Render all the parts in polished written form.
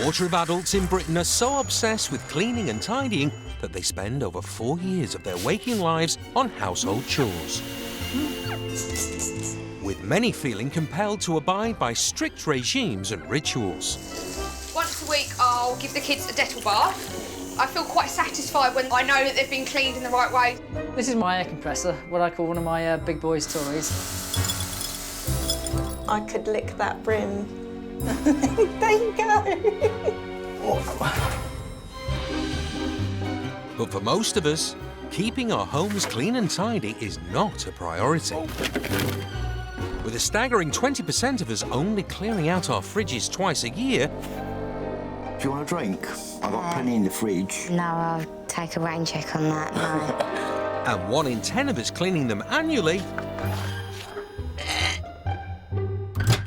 quarter of adults in Britain are so obsessed with cleaning and tidying that they spend over 4 years of their waking lives on household chores. With many feeling compelled to abide by strict regimes and rituals. Once a week, I'll give the kids a Dettol bath. I feel quite satisfied when I know that they've been cleaned in the right way. This is my air compressor, what I call one of my big boys' toys. I could lick that brim. There you go. But for most of us, keeping our homes clean and tidy is not a priority. With a staggering 20% of us only clearing out our fridges twice a year. Do you want a drink? I've got plenty in the fridge. No, I'll take a rain check on that, no. And 1 in 10 of us cleaning them annually.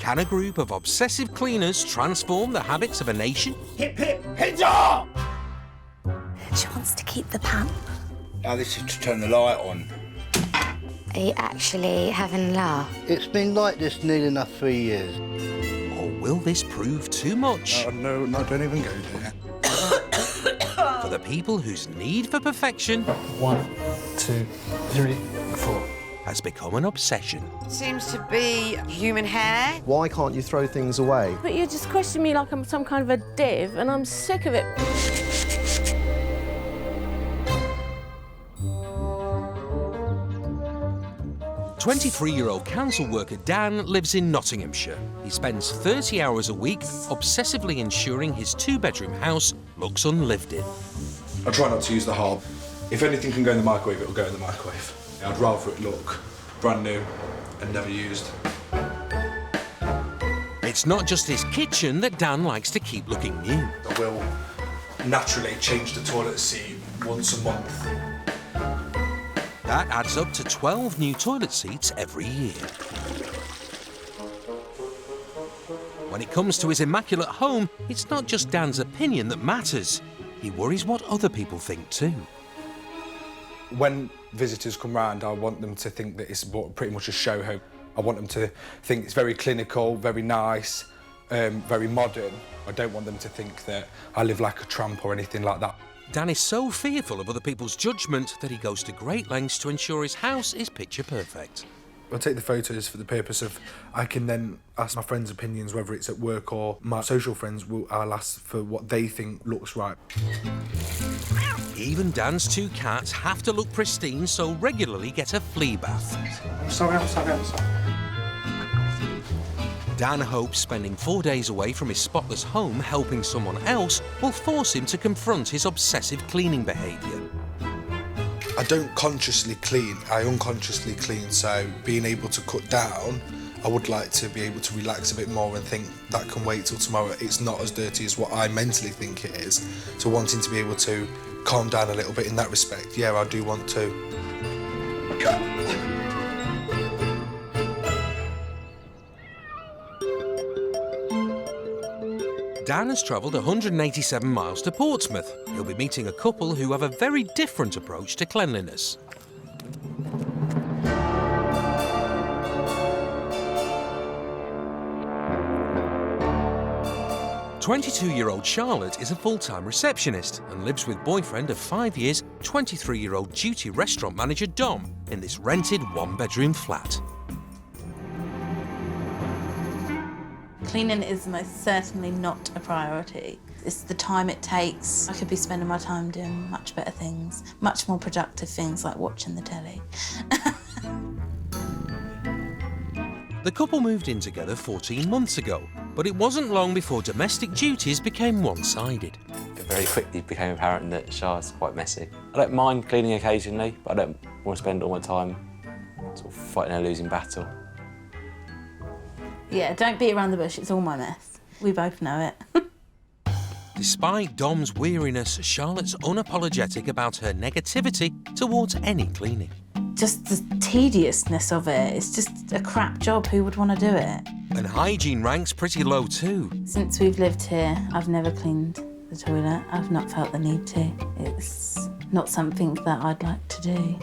Can a group of obsessive cleaners transform the habits of a nation? Hip, hip, heads up! She wants to keep the pan. Now this is to turn the light on. Are you actually having a laugh? It's been like this nearly enough 3 years. Or will this prove too much? No, don't even go there. For the people whose need for perfection 1, 2, 3, 4. has become an obsession. Seems to be human hair. Why can't you throw things away? But you just question me like I'm some kind of a div, and I'm sick of it. 23-year-old council worker Dann lives in Nottinghamshire. He spends 30 hours a week obsessively ensuring his 2-bedroom house looks unlived in. I try not to use the hob. If anything can go in the microwave, it'll go in the microwave. I'd rather it look brand new and never used. It's not just his kitchen that Dan likes to keep looking new. I will naturally change the toilet seat once a month. That adds up to 12 new toilet seats every year. When it comes to his immaculate home, it's not just Dan's opinion that matters. He worries what other people think too. When visitors come round, I want them to think that it's pretty much a show home. I want them to think it's very clinical, very nice, very modern. I don't want them to think that I live like a tramp or anything like that. Dan is so fearful of other people's judgment that he goes to great lengths to ensure his house is picture perfect. I take the photos for the purpose of I can then ask my friends' opinions, whether it's at work or my social friends. I'll ask for what they think looks right. Even Dan's 2 cats have to look pristine, so regularly get a flea bath. I'm sorry. Dan hopes spending 4 days away from his spotless home helping someone else will force him to confront his obsessive cleaning behaviour. I don't consciously clean, I unconsciously clean, so being able to cut down, I would like to be able to relax a bit more and think that can wait till tomorrow. It's not as dirty as what I mentally think it is. So wanting to be able to calm down a little bit in that respect, yeah, I do want to. Dan has travelled 187 miles to Portsmouth. He'll be meeting a couple who have a very different approach to cleanliness. "22-year-old Charlotte is a full-time receptionist and lives with boyfriend of 5 years, 23-year-old duty restaurant manager Dom in this rented 1-bedroom flat. Cleaning is most certainly not a priority. It's the time it takes. I could be spending my time doing much better things, much more productive things like watching the telly. The couple moved in together 14 months ago, but it wasn't long before domestic duties became one-sided. It very quickly became apparent that Char's quite messy. I don't mind cleaning occasionally, but I don't want to spend all my time sort of fighting a losing battle. Yeah, don't beat around the bush, it's all my mess. We both know it. Despite Dom's weariness, Charlotte's unapologetic about her negativity towards any cleaning. Just the tediousness of it, it's just a crap job, who would want to do it? And hygiene ranks pretty low too. Since we've lived here, I've never cleaned the toilet. I've not felt the need to. It's not something that I'd like to do.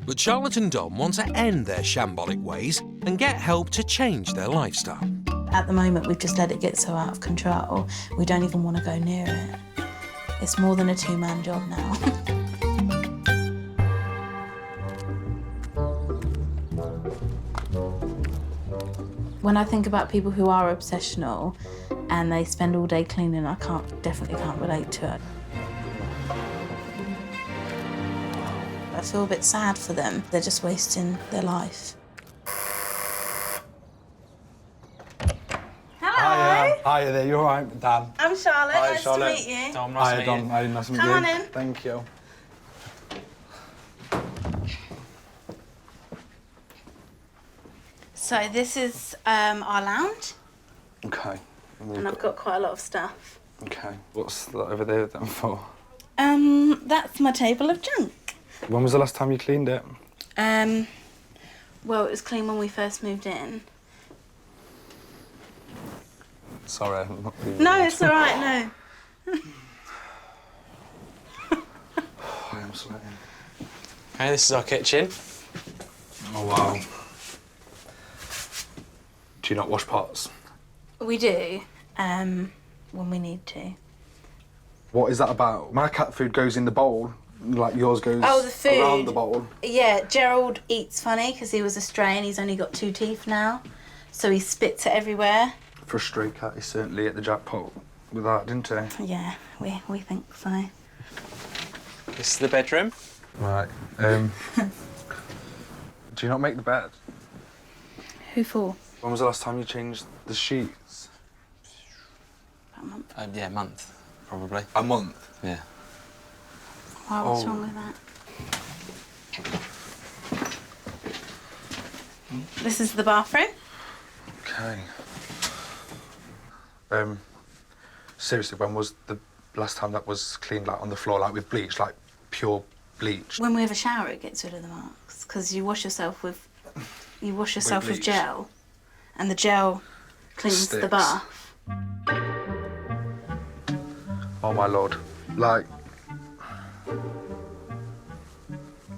But Charlotte and Dom want to end their shambolic ways and get help to change their lifestyle. At the moment, we've just let it get so out of control, we don't even want to go near it. It's more than a two-man job now. When I think about people who are obsessional and they spend all day cleaning, I definitely can't relate to it. I feel a bit sad for them. They're just wasting their life. Hello. Hiya there, you all right, Dan? I'm Charlotte. Hi, nice Charlotte. to meet you. Don, nice to meet you. Hi, nice to meet you. Come on in. Thank you. So this is our lounge, Okay. and I've got quite a lot of stuff. Okay. What's that over there then for? That's my table of junk. When was the last time you cleaned it? Well, it was clean when we first moved in. Sorry, I'm not being No, rude. it's all right, no. I am sweating. Okay, this is our kitchen. Oh, wow. Do you not wash pots? We do, when we need to. What is that about? My cat food goes in the bowl, like yours goes Oh, the food. around the bowl. Yeah, Gerald eats funny because he was a stray and he's only got 2 teeth now, so he spits it everywhere. For a stray cat, he certainly hit the jackpot with that, didn't he? Yeah, we think so. This is the bedroom. Right. Do you not make the bed? Who for? When was the last time you changed the sheets? About a month. Yeah, a month, probably. A month? Yeah. Why, what's Oh. wrong with that? This is the bathroom. Okay. Seriously, when was the last time that was cleaned, like on the floor, like with bleach, like pure bleach? When we have a shower, it gets rid of the marks because you wash yourself with bleach. gel, and the gel cleans the Sticks. bath. Oh my lord. Like,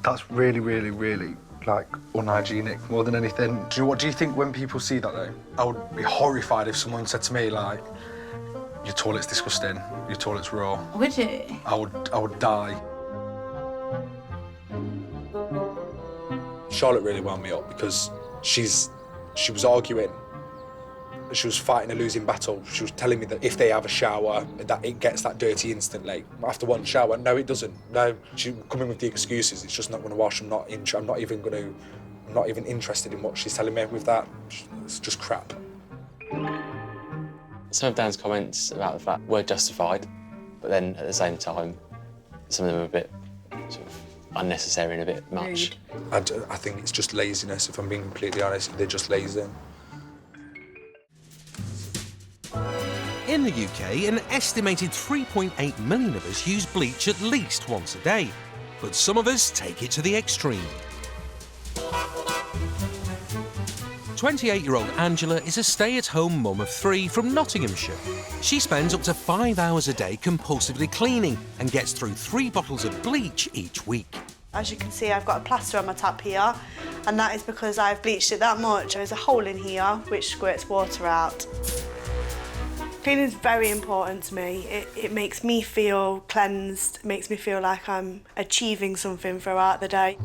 that's really, really, really, like, unhygienic more than anything. Do you know what do you think when people see that though? I would be horrified if someone said to me, like, your toilet's disgusting, your toilet's raw. Would you? I would die. Charlotte really wound me up because she was arguing. She was fighting a losing battle. She was telling me that if they have a shower, that it gets that dirty instantly. After one shower, no, it doesn't. No, she's coming with the excuses. It's just not going to wash. I'm not even interested in what she's telling me with that. It's just crap. Some of Dan's comments about the fact were justified, but then at the same time, some of them are a bit sort of unnecessary and a bit much. I think it's just laziness, if I'm being completely honest. They're just lazy. In the UK, an estimated 3.8 million of us use bleach at least once a day, but some of us take it to the extreme. 28-year-old Angela is a stay-at-home mum of 3 from Nottinghamshire. She spends up to 5 hours a day compulsively cleaning and gets through 3 bottles of bleach each week. As you can see, I've got a plaster on my tap here, and that is because I've bleached it that much. There's a hole in here which squirts water out. Cleaning is very important to me. It makes me feel cleansed, makes me feel like I'm achieving something throughout the day.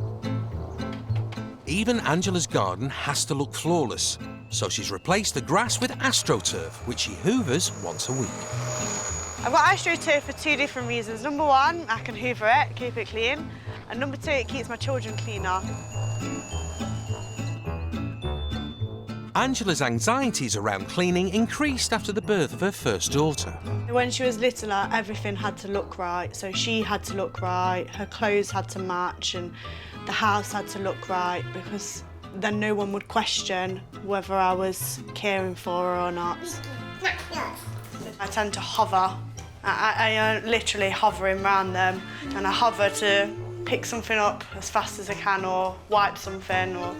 Even Angela's garden has to look flawless, so she's replaced the grass with AstroTurf, which she hoovers once a week. I've got AstroTurf for 2 different reasons. Number 1, I can hoover it, keep it clean. And number 2, it keeps my children cleaner. Angela's anxieties around cleaning increased after the birth of her first daughter. When she was littler, everything had to look right. So she had to look right, her clothes had to match, and the house had to look right, because then no one would question whether I was caring for her or not. I tend to hover. I literally hovering around them, and I hover to pick something up as fast as I can, or wipe something, or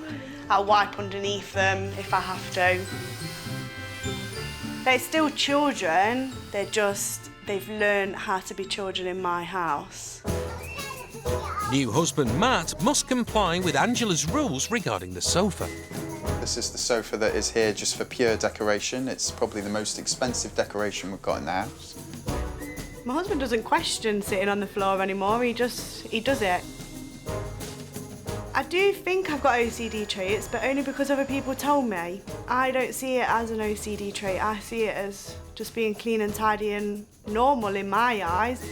I'll wipe underneath them if I have to. They're still children, they've learned how to be children in my house. New husband Matt must comply with Angela's rules regarding the sofa. The This is the sofa that is here just for pure decoration. It's probably the most expensive decoration we've got in the house. My husband doesn't question sitting on the floor anymore, he does it. I do think I've got OCD traits, but only because other people told me. I don't see it as an OCD trait, I see it as just being clean and tidy and normal in my eyes.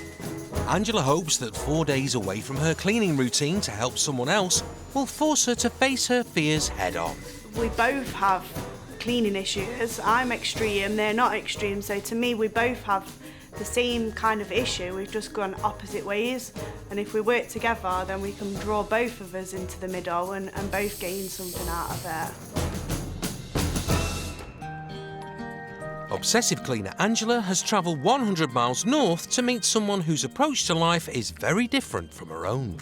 Angela hopes that 4 days away from her cleaning routine to help someone else will force her to face her fears head on. We both have cleaning issues. I'm extreme, they're not extreme, so to me we both have the same kind of issue. We've just gone opposite ways, and if we work together then we can draw both of us into the middle and both gain something out of it. Obsessive cleaner Angela has travelled 100 miles north to meet someone whose approach to life is very different from her own.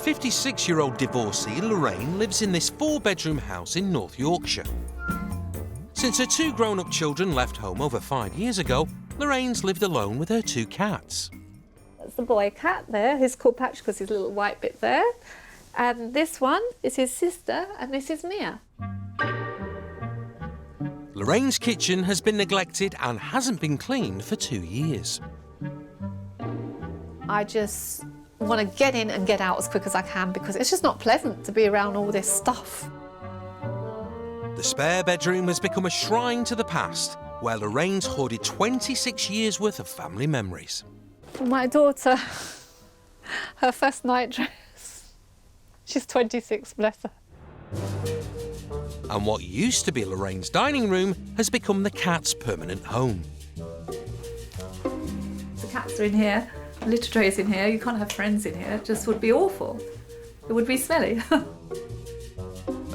56-year-old divorcee Lorraine lives in this 4-bedroom house in North Yorkshire. Since her 2 grown-up children left home over 5 years ago, Lorraine's lived alone with her 2 cats. That's the boy cat there, he's called Patch because he's a little white bit there. And this one is his sister, and this is Mia. Lorraine's kitchen has been neglected and hasn't been cleaned for 2 years. I just want to get in and get out as quick as I can because it's just not pleasant to be around all this stuff. The spare bedroom has become a shrine to the past, where Lorraine's hoarded 26 years' worth of family memories. My daughter, her first night dress. She's 26, bless her. And what used to be Lorraine's dining room has become the cat's permanent home. The cats are in here, the litter tray's in here, you can't have friends in here, it just would be awful. It would be smelly.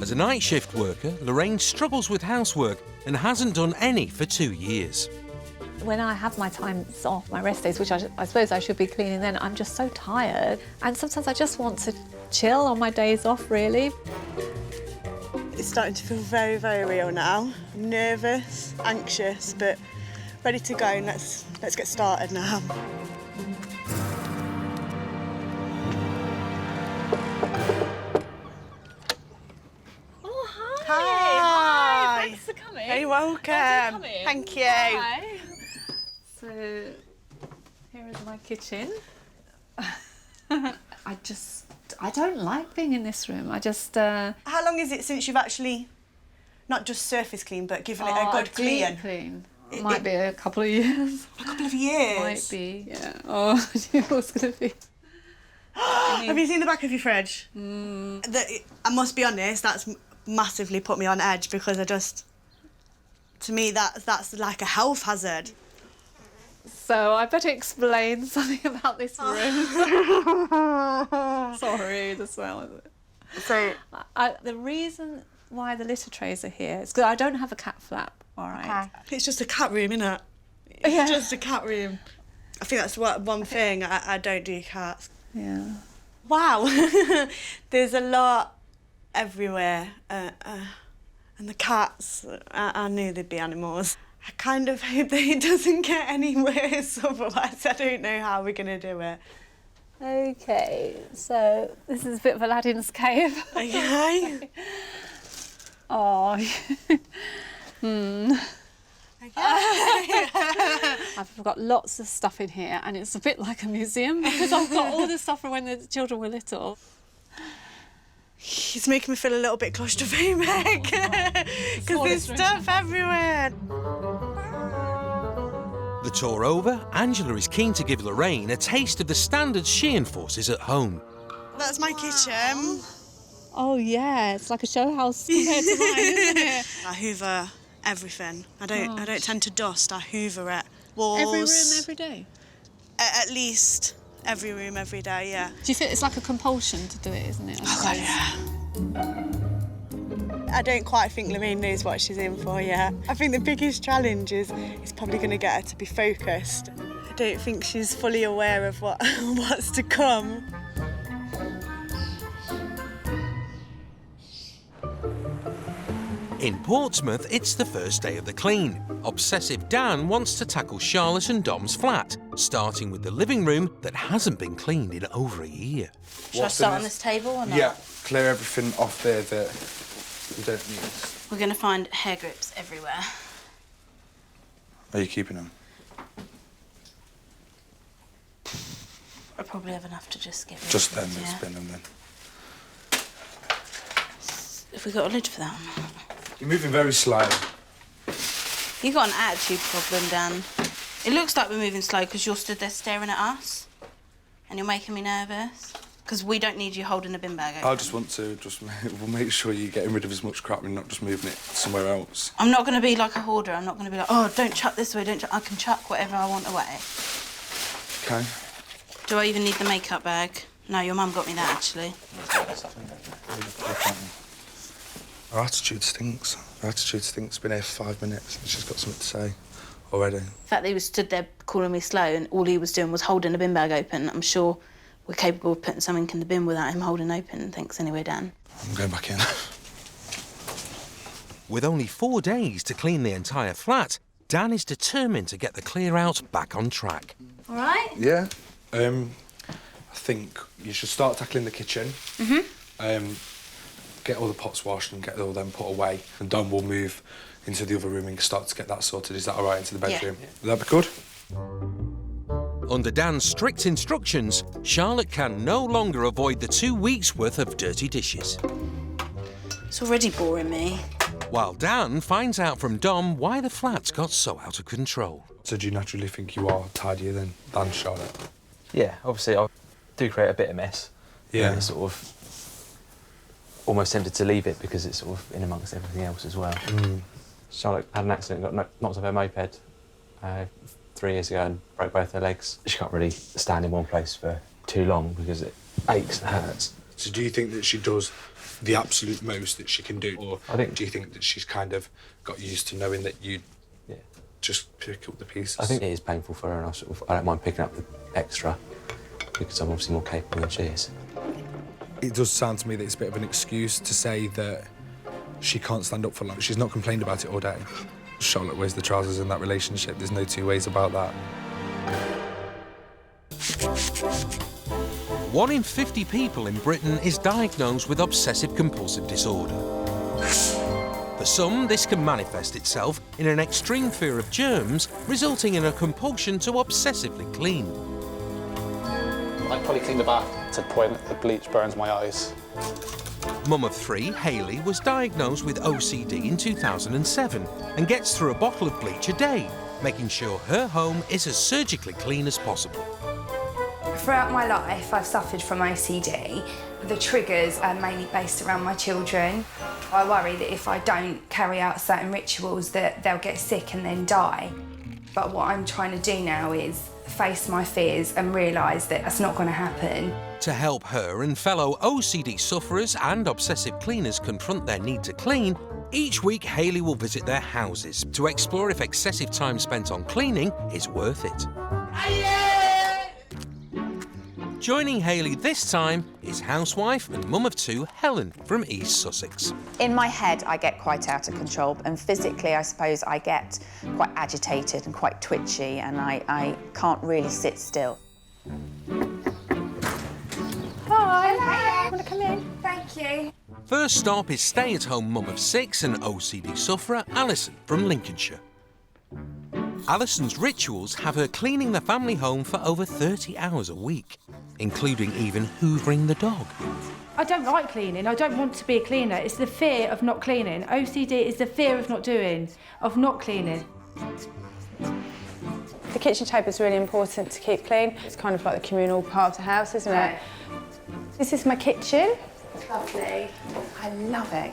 As a night shift worker, Lorraine struggles with housework and hasn't done any for 2 years. When I have my times off, my rest days, which I suppose I should be cleaning then, I'm just so tired. And sometimes I just want to chill on my days off, really. It's starting to feel very, very real now. I'm nervous, anxious, but ready to go, and let's get started now. Oh, hi. Hi. Thanks for coming. You're welcome. Thank you. Hi. So, here is my kitchen. I don't like being in this room. How long is it since you've actually not just surface clean, but given it a good clean? It might be a couple of years. A couple of years? Might be, yeah. Oh, I knew it was going to be. Have you seen the back of your fridge? I must be honest, that's massively put me on edge because to me, that's like a health hazard. So I better explain something about this room. Sorry, the smell of it. So the reason why the litter trays are here is because I don't have a cat flap, all right? Okay. It's just a cat room, isn't it? It's just a cat room. I think that's one thing, I don't do cats. Yeah. Wow, there's a lot everywhere. And the cats, I knew they'd be animals. I kind of hope that it doesn't get any worse, otherwise I don't know how we're going to do it. Okay, so this is a bit of Aladdin's cave. Okay. Oh. Okay. I've got lots of stuff in here and it's a bit like a museum because I've got all this stuff from when the children were little. It's making me feel a little bit claustrophobic because there's stuff everywhere. The tour over, Angela is keen to give Lorraine a taste of the standards she enforces at home. That's my kitchen. Oh yeah, it's like a show house compared to mine, isn't it? I hoover everything. I don't tend to dust. I hoover it. Walls. Every room, every day. At least every room, every day. Yeah. Do you feel it's like a compulsion to do it, isn't it? Oh God, yeah. I don't quite think Lorraine knows what she's in for yet. I think the biggest challenge is probably going to get her to be focused. I don't think she's fully aware of what's to come. In Portsmouth, it's the first day of the clean. Obsessive Dann wants to tackle Charlotte and Dom's flat, starting with the living room that hasn't been cleaned in over a year. Should I start on this table or not? Yeah, clear everything off there that we don't need. We're going to find hair grips everywhere. Are you keeping them? I probably have enough to just get rid Just of then, them, let's spin them then. Have we got a lid for that or not? You're moving very slowly. You've got an attitude problem, Dan. It looks like we're moving slow because you're stood there staring at us and you're making me nervous because we don't need you holding a bin bag open. I just want to we'll make sure you're getting rid of as much crap and not just moving it somewhere else. I'm not going to be like a hoarder. I'm not going to be like, oh, don't chuck this away, don't chuck... I can chuck whatever I want away. OK. Do I even need the makeup bag? No, your mum got me that, actually. Her attitude stinks. Her attitude stinks. Been here for 5 minutes and she's got something to say already. The fact that he was stood there calling me slow and all he was doing was holding a bin bag open, I'm sure we're capable of putting something in the bin without him holding open. Thanks anyway, Dan. I'm going back in. With only 4 days to clean the entire flat, Dan is determined to get the clear-out back on track. All right? Yeah. I think you should start tackling the kitchen. Mm-hmm. Get all the pots washed and get all them put away. And Don will move into the other room and start to get that sorted. Is that all right, into the bedroom? Yeah. Would that be good? Under Dan's strict instructions, Charlotte can no longer avoid the 2 weeks' worth of dirty dishes. It's already boring me. While Dan finds out from Dom why the flat's got so out of control. So do you naturally think you are tidier than Charlotte? Yeah, obviously I do create a bit of mess. Yeah. And it's sort of almost tempted to leave it because it's sort of in amongst everything else as well. Charlotte had an accident, got knocked off her moped 3 years ago and broke both her legs. She can't really stand in one place for too long because it aches and hurts. So do you think that she does the absolute most that she can do? Or do you think that she's kind of got used to knowing that you just pick up the pieces? I think it is painful for her and I don't mind picking up the extra because I'm obviously more capable than she is. It does sound to me that it's a bit of an excuse to say that she can't stand up for long. She's not complained about it all day. Charlotte wears the trousers in that relationship. There's no two ways about that. 1 in 50 people in Britain is diagnosed with obsessive compulsive disorder. For some, this can manifest itself in an extreme fear of germs, resulting in a compulsion to obsessively clean. I'd probably clean the bath to the point that the bleach burns my eyes. Mum of 3, Hayley, was diagnosed with OCD in 2007 and gets through a bottle of bleach a day, making sure her home is as surgically clean as possible. Throughout my life, I've suffered from OCD. The triggers are mainly based around my children. I worry that if I don't carry out certain rituals that they'll get sick and then die. But what I'm trying to do now is face my fears and realise that that's not going to happen. To help her and fellow OCD sufferers and obsessive cleaners confront their need to clean, each week Hayley will visit their houses to explore if excessive time spent on cleaning is worth it. Joining Hayley this time is housewife and mum of 2, Helen, from East Sussex. In my head, I get quite out of control, and physically, I suppose, I get quite agitated and quite twitchy, and I can't really sit still. Hi. Want to come in? Thank you. First stop is stay-at-home mum of 6 and OCD sufferer, Alison, from Lincolnshire. Alison's rituals have her cleaning the family home for over 30 hours a week, including even hoovering the dog. I don't like cleaning. I don't want to be a cleaner. It's the fear of not cleaning. OCD is the fear of not cleaning. The kitchen table is really important to keep clean. It's kind of like the communal part of the house, isn't it? This is my kitchen. Lovely. I love it.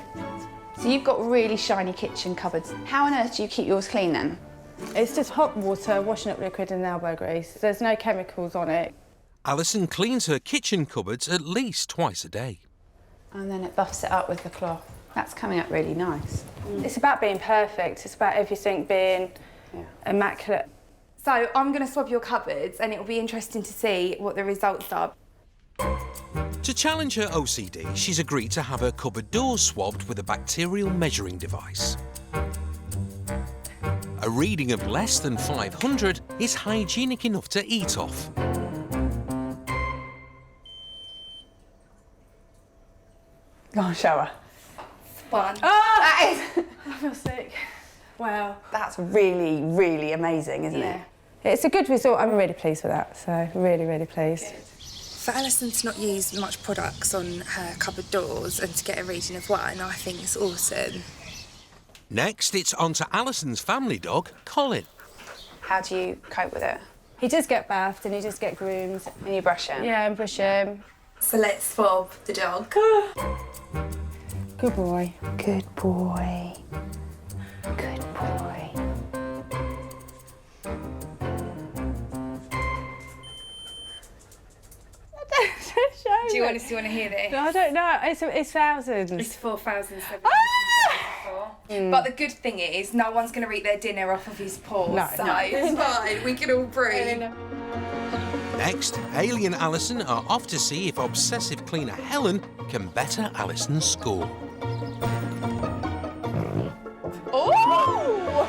So you've got really shiny kitchen cupboards. How on earth do you keep yours clean then? It's just hot water, washing up liquid and elbow grease. There's no chemicals on it. Alison cleans her kitchen cupboards at least twice a day. And then it buffs it up with the cloth. That's coming up really nice. It's about being perfect. It's about everything being immaculate. So I'm going to swab your cupboards and it'll be interesting to see what the results are. To challenge her OCD, she's agreed to have her cupboard doors swabbed with a bacterial measuring device. A reading of less than 500 is hygienic enough to eat off. Go on, shower. One. Oh, that is. I feel sick. Wow. That's really, really amazing, isn't it? It's a good result. I'm really pleased with that. So, really, really pleased. For Alison to not use much products on her cupboard doors and to get a reading of 1, I think is awesome. Next, it's on to Alison's family dog, Colin. How do you cope with it? He does get bathed and he does get groomed. And you brush him? Yeah, and brush him. So let's swab the dog. Good boy. Good boy. Good boy. Do you want to hear this? No, I don't know. It's thousands. It's 4,774. But the good thing is, no one's going to eat their dinner off of his paws. No, so no. it's fine. We can all breathe. Next, Hayley and Alison are off to see if obsessive cleaner Helen can better Alison's score. Oh!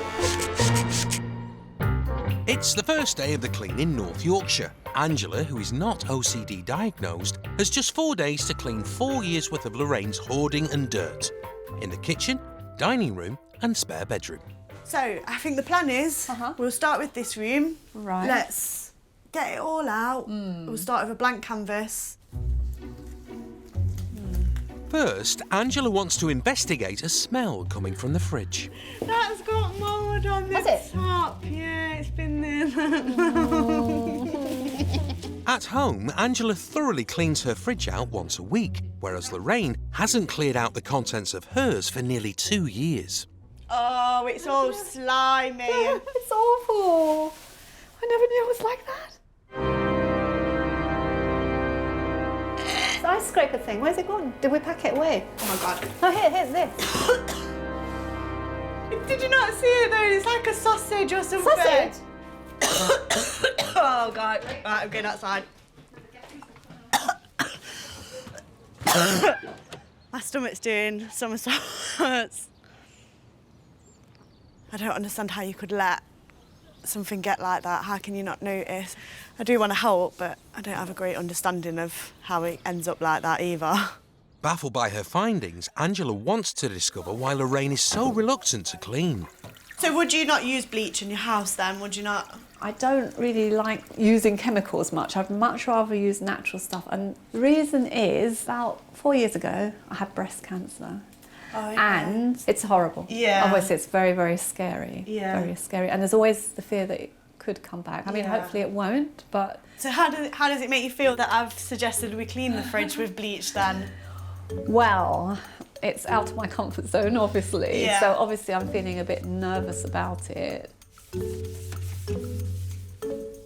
It's the first day of the clean in North Yorkshire. Angela, who is not OCD diagnosed, has just 4 days to clean 4 years' worth of Lorraine's hoarding and dirt in the kitchen, dining room and spare bedroom. So, I think the plan is we'll start with this room. Right. Let's get it all out. We'll start with a blank canvas. First, Angela wants to investigate a smell coming from the fridge. That's got mould on the top. Yeah, it's been there. At home, Angela thoroughly cleans her fridge out once a week, whereas Lorraine hasn't cleared out the contents of hers for nearly 2 years. Oh, it's all slimy. It's awful. I never knew it was like that. The ice scraper thing, where's it gone? Did we pack it away? Oh my God. Oh, here's this. Did you not see it though? It's like a sausage or something. Sausage? Oh God. Right, I'm going outside. My stomach's doing somersaults. I don't understand how you could let something get like that. How can you not notice? I do want to help, but I don't have a great understanding of how it ends up like that either. Baffled by her findings, Angela wants to discover why Lorraine is so reluctant to clean. So would you not use bleach in your house then? Would you not? I don't really like using chemicals much. I'd much rather use natural stuff. And the reason is, about 4 years ago, I had breast cancer. Oh, yeah. And it's horrible. Yeah. Obviously, it's very, very scary. Yeah. Very scary. And there's always the fear that it could come back. I mean, hopefully it won't, but... So how does it make you feel that I've suggested we clean the fridge with bleach then? Well, it's out of my comfort zone, obviously. Yeah. So obviously I'm feeling a bit nervous about it.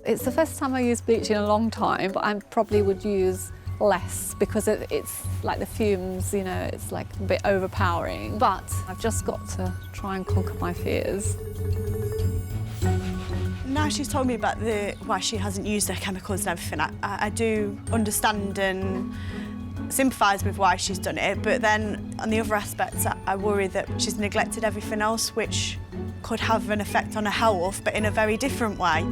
It's the first time I use bleach in a long time, but I probably would use less because it's like the fumes, you know, it's like a bit overpowering. But I've just got to try and conquer my fears. Now she's told me about why she hasn't used her chemicals and everything, I do understand and sympathise with why she's done it, but then on the other aspects, I worry that she's neglected everything else, which could have an effect on her health, but in a very different way.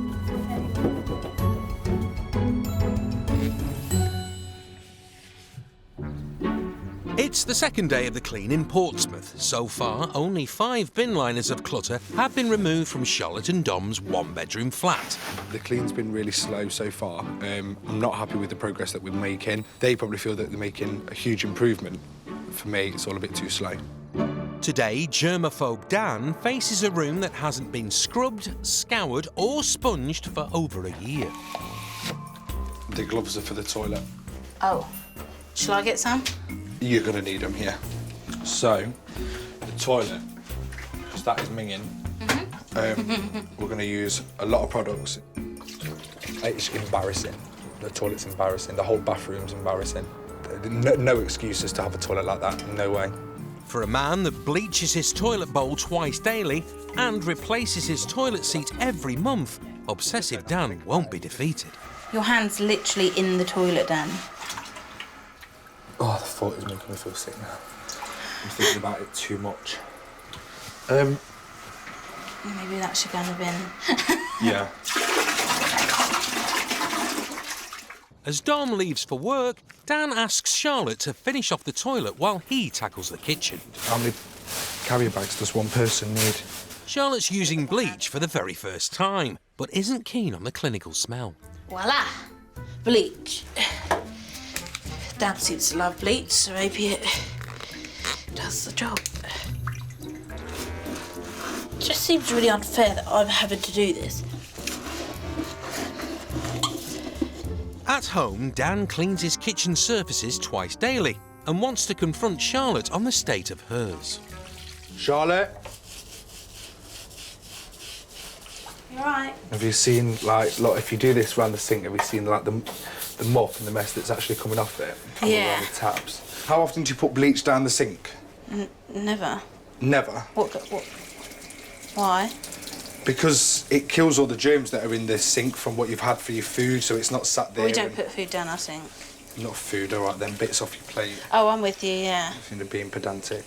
It's the second day of the clean in Portsmouth. So far, only 5 bin liners of clutter have been removed from Charlotte and Dom's one-bedroom flat. The clean's been really slow so far. I'm not happy with the progress that we're making. They probably feel that they're making a huge improvement. For me, it's all a bit too slow. Today, germaphobe Dann faces a room that hasn't been scrubbed, scoured or sponged for over a year. The gloves are for the toilet. Oh, shall I get some? You're going to need them here. So, the toilet, because that is minging, we're going to use a lot of products. It's embarrassing. The toilet's embarrassing. The whole bathroom's embarrassing. No excuses to have a toilet like that. No way. For a man that bleaches his toilet bowl twice daily and replaces his toilet seat every month, Obsessive Dann won't be defeated. Your hand's literally in the toilet, Dan. Oh, the thought is making me feel sick now. I'm thinking about it too much. Maybe that should go in the bin. Yeah. As Dom leaves for work, Dan asks Charlotte to finish off the toilet while he tackles the kitchen. How many carrier bags does one person need? Charlotte's using bleach for the very first time, but isn't keen on the clinical smell. Voila! Bleach. Dan seems to love bleach, so maybe it does the job. It just seems really unfair that I'm having to do this. At home, Dan cleans his kitchen surfaces twice daily and wants to confront Charlotte on the state of hers. Charlotte? You all right? Have you seen, like, look, if you do this around the sink, have you seen, like, the muck and the mess that's actually coming off it? Yeah. Around the taps. How often do you put bleach down the sink? Never. Never? What? Why? Because it kills all the germs that are in the sink from what you've had for your food, so it's not sat there. We don't put food down our sink. Not food, all right, then bits off your plate. Oh, I'm with you, yeah. I think they're being pedantic.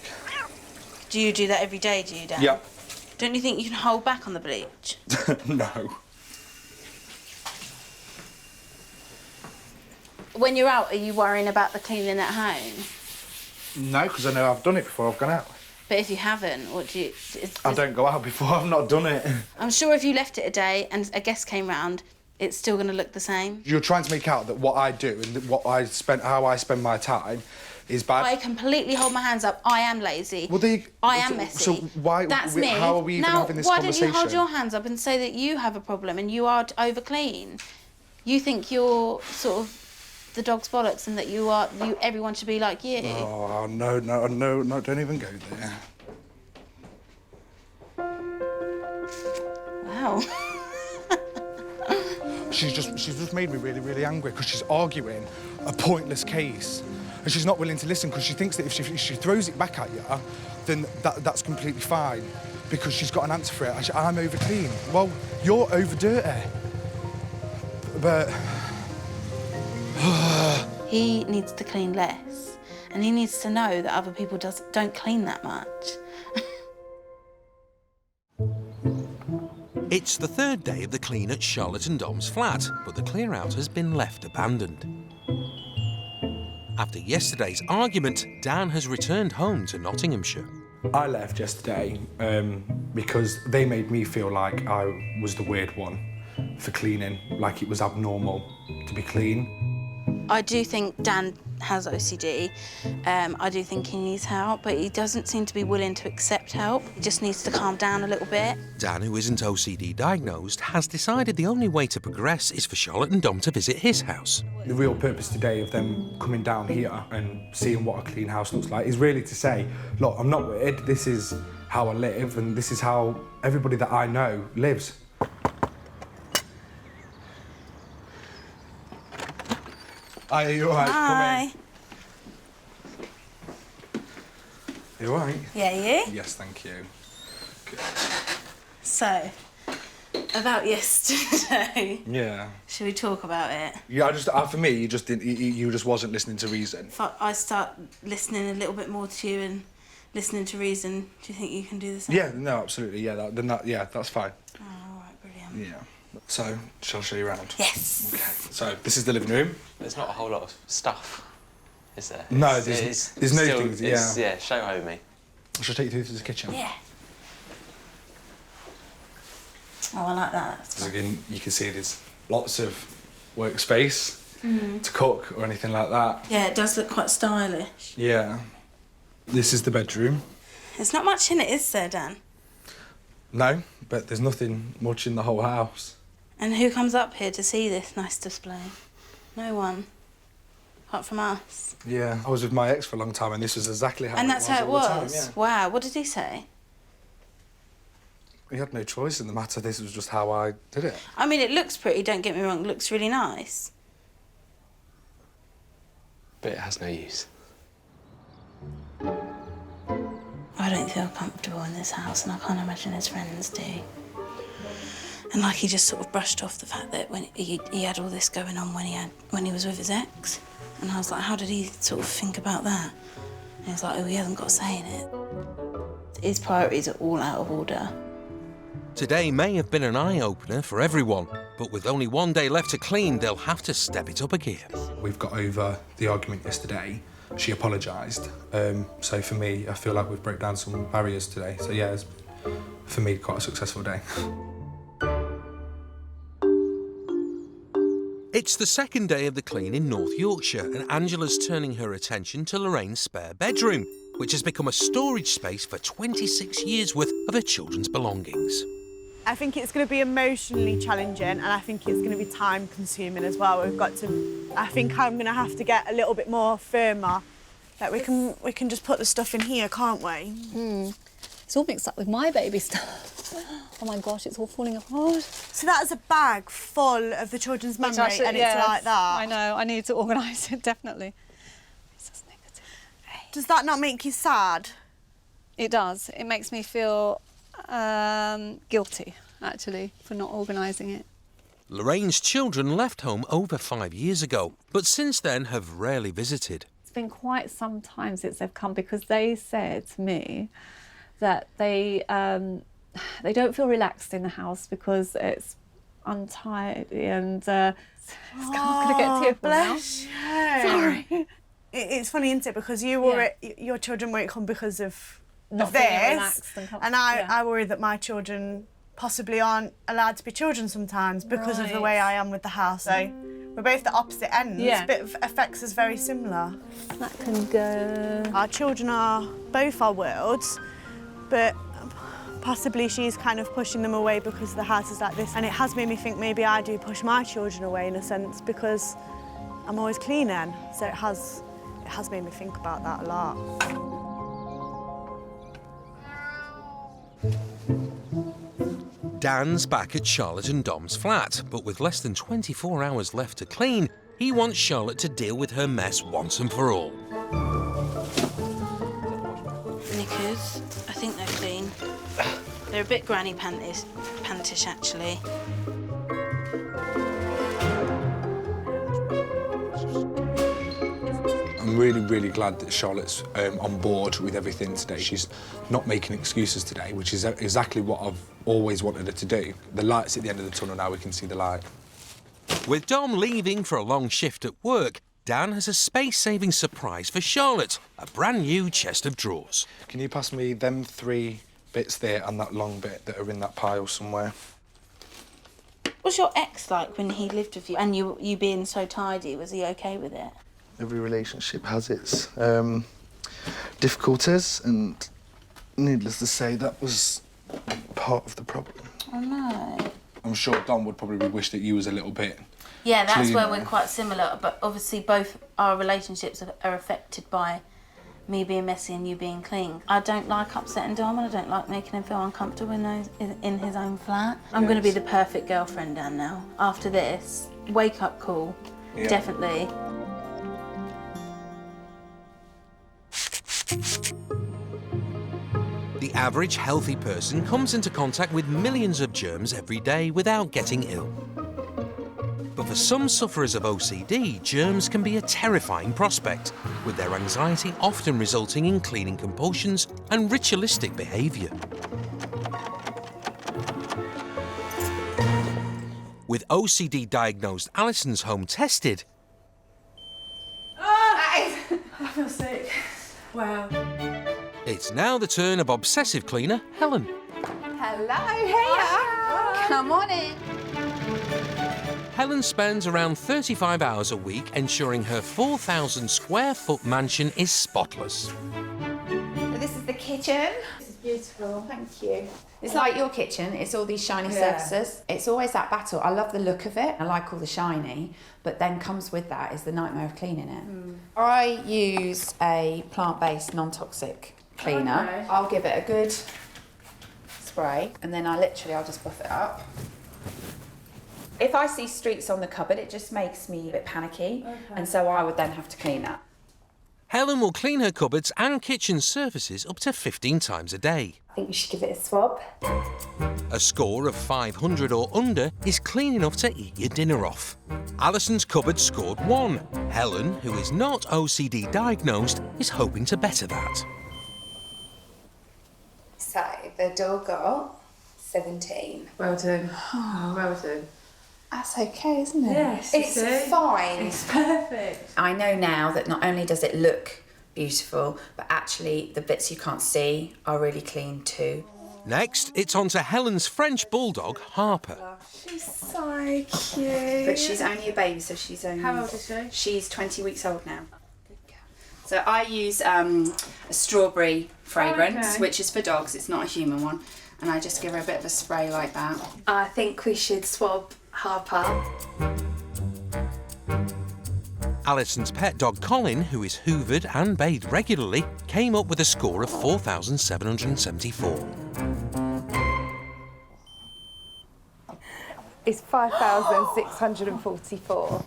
Do you do that every day, do you, Dan? Yep. Don't you think you can hold back on the bleach? No. When you're out, are you worrying about the cleaning at home? No, because I know I've done it before I've gone out. But if you haven't, what do you... I don't go out before I've not done it. I'm sure if you left it a day and a guest came round, it's still going to look the same. You're trying to make out that what I do and how I spend my time is bad. I completely hold my hands up. I am lazy. Well, I am messy. So why? That's me. How are we even having this why conversation? don't you hold your hands up and say that you have a problem and you are over clean? You think you're sort of the dog's bollocks and that everyone should be like you. Oh no! Don't even go there. Wow. She's just made me really, really angry because she's arguing a pointless case. And she's not willing to listen because she thinks that if she throws it back at you, then that's completely fine because she's got an answer for it. I'm over clean. Well, you're over dirty. But... He needs to clean less and he needs to know that other people don't clean that much. It's the third day of the clean at Charlotte and Dom's flat, but the clear-out has been left abandoned. After yesterday's argument, Dan has returned home to Nottinghamshire. I left yesterday because they made me feel like I was the weird one for cleaning, like it was abnormal to be clean. I do think Dan has OCD. I do think he needs help, but he doesn't seem to be willing to accept help. He just needs to calm down a little bit. Dan, who isn't OCD-diagnosed, has decided the only way to progress is for Charlotte and Dom to visit his house. The real purpose today of them coming down here and seeing what a clean house looks like is really to say, look, I'm not weird, this is how I live and this is how everybody that I know lives. Hi, are you all right? Hi. Come in. You all right? Yeah, you? Yes, thank you. Good. So, about yesterday. Yeah. Should we talk about it? Yeah, for me, you just wasn't listening to reason. If I start listening a little bit more to you and listening to reason, do you think you can do the same? Yeah, no, absolutely. Yeah, that's fine. Oh, all right, brilliant. Yeah. So, shall I show you around? Yes. Okay. So, this is the living room. There's not a whole lot of stuff, is there? No, there's no still, things. Yeah. Yeah, show homey. Shall I take you through to the kitchen? Yeah. Oh, I like that. So again, you can see there's lots of workspace to cook or anything like that. Yeah, it does look quite stylish. Yeah. This is the bedroom. There's not much in it, is there, Dan? No, but there's nothing much in the whole house. And who comes up here to see this nice display? No one. Apart from us. Yeah, I was with my ex for a long time and this was exactly how and it that's was how it all the time, was? yeah. Wow, what did he say? We had no choice in the matter. This was just how I did it. I mean, it looks pretty, don't get me wrong, it looks really nice. But it has no use. I don't feel comfortable in this house and I can't imagine his friends do. And like he just sort of brushed off the fact that when he had all this going on when he was with his ex. And I was like, how did he sort of think about that? And he was like, oh, he hasn't got a say in it. His priorities are all out of order. Today may have been an eye-opener for everyone, but with only one day left to clean, they'll have to step it up a gear. We've got over the argument yesterday. She apologised. So for me, I feel like we've broke down some barriers today. So yeah, it's, for me, quite a successful day. It's the second day of the clean in North Yorkshire, and Angela's turning her attention to Lorraine's spare bedroom, which has become a storage space for 26 years' worth of her children's belongings. I think it's going to be emotionally challenging, and I think it's going to be time-consuming as well. I think I'm going to have to get a little bit more firmer. Like we can just put the stuff in here, can't we? It's all mixed up with my baby stuff. Oh my gosh, it's all falling apart. So that is a bag full of the children's memory, and it's like that. I know. I need to organise it, definitely. It's just negative. Does that not make you sad? It does. It makes me feel guilty, actually, for not organising it. Lorraine's children left home over 5 years ago, but since then have rarely visited. It's been quite some time since they've come, because they said to me that they don't feel relaxed in the house because it's untidy and I'm going to get tearful bless now. you. Sorry. It's funny, isn't it? Because you worry your children won't come because of Not this, feeling relaxed and I worry that my children possibly aren't allowed to be children sometimes because of the way I am with the house. So we're both the opposite ends, but it affects us very similar. That can go. Our children are both our worlds, but possibly she's kind of pushing them away because the house is like this. And it has made me think maybe I do push my children away in a sense because I'm always cleaning. So it has made me think about that a lot. Dan's back at Charlotte and Dom's flat, but with less than 24 hours left to clean, he wants Charlotte to deal with her mess once and for all. Knickers, I think they're clean. They're a bit granny pantish, actually. I'm really, really glad that Charlotte's on board with everything today. She's not making excuses today, which is exactly what I've always wanted her to do. The light's at the end of the tunnel now, we can see the light. With Dom leaving for a long shift at work, Dan has a space-saving surprise for Charlotte, a brand new chest of drawers. Can you pass me them 3 bits there and that long bit that are in that pile somewhere? What's your ex like when he lived with you and you being so tidy? Was he okay with it? Every relationship has its difficulties, and needless to say, that was part of the problem. Oh, no. I'm sure Don would probably wish that you was a little bit Yeah, that's cleaner. where we're quite similar, but obviously both our relationships are affected by me being messy and you being clean. I don't like upsetting Dom and I don't like making him feel uncomfortable in his own flat. I'm going to be the perfect girlfriend, Dan, now. After this, wake up call, definitely. The average healthy person comes into contact with millions of germs every day without getting ill. But for some sufferers of OCD, germs can be a terrifying prospect, with their anxiety often resulting in cleaning compulsions and ritualistic behaviour. With OCD-diagnosed Alison's home tested, I feel sick. Wow. it's now the turn of obsessive cleaner Helen. Hello, hiya. Come on in. Helen spends around 35 hours a week ensuring her 4,000 square foot mansion is spotless. So this is the kitchen. This is beautiful, thank you. It's like your kitchen, it's all these shiny surfaces. It's always that battle. I love the look of it, I like all the shiny, but then comes with that is the nightmare of cleaning it. I use a plant-based, non-toxic cleaner. Okay. I'll give it a good spray, and then I'll just buff it up. If I see streaks on the cupboard, it just makes me a bit panicky, and so I would then have to clean that. Helen will clean her cupboards and kitchen surfaces up to 15 times a day. I think we should give it a swab. A score of 500 or under is clean enough to eat your dinner off. Alison's cupboard scored 1. Helen, who is not OCD diagnosed, is hoping to better that. So the door got 17. Well done. Oh, well done. That's okay, isn't it? Yes, it's fine. It's perfect. I know now that not only does it look beautiful, but actually the bits you can't see are really clean too. Next, it's on to Helen's French bulldog, Harper. She's so cute. But she's only a baby, so she's only... How old is she? She's 20 weeks old now. So I use a strawberry fragrance, which is for dogs, it's not a human one. And I just give her a bit of a spray like that. I think we should swab Harper. Alison's pet dog Colin, who is hoovered and bathed regularly, came up with a score of 4,774. It's 5,644.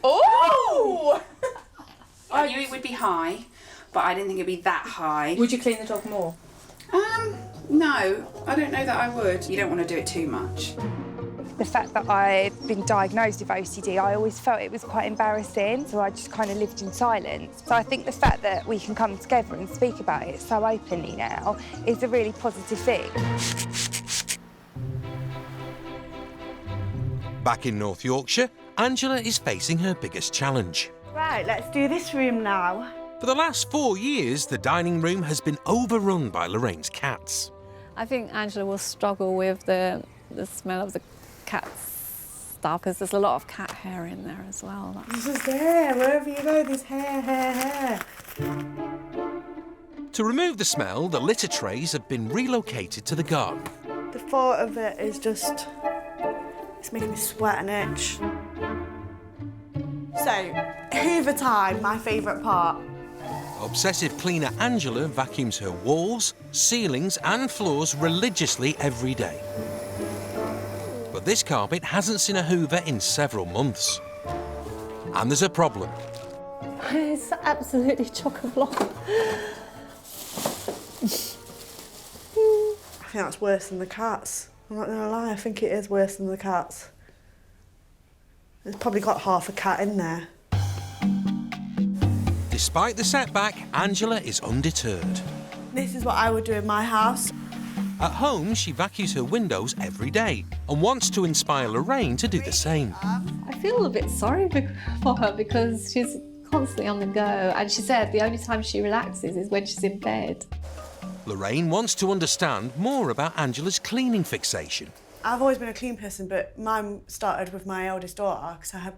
Oh! I knew it would be high, but I didn't think it'd be that high. Would you clean the dog more? No, I don't know that I would. You don't want to do it too much. The fact that I've been diagnosed with OCD, I always felt it was quite embarrassing, so I just kind of lived in silence. So I think the fact that we can come together and speak about it so openly now is a really positive thing. Back in North Yorkshire, Angela is facing her biggest challenge. Right, let's do this room now. For the last 4 years, the dining room has been overrun by Lorraine's cats. I think Angela will struggle with the smell of the cat's stuff because there's a lot of cat hair in there as well. This is there, wherever you go, there's hair. To remove the smell, the litter trays have been relocated to the garden. The thought of it is just... it's making me sweat and itch. So, hoover time, my favourite part. Obsessive cleaner Angela vacuums her walls, ceilings and floors religiously every day. But this carpet hasn't seen a hoover in several months. And there's a problem. It's absolutely chock-a-block. I think that's worse than the cats. I'm not gonna lie, I think it is worse than the cats. There's probably got half a cat in there. Despite the setback, Angela is undeterred. This is what I would do in my house. At home, she vacuums her windows every day and wants to inspire Lorraine to do the same. I feel a bit sorry for her because she's constantly on the go, and she said the only time she relaxes is when she's in bed. Lorraine wants to understand more about Angela's cleaning fixation. I've always been a clean person, but mine started with my eldest daughter because I had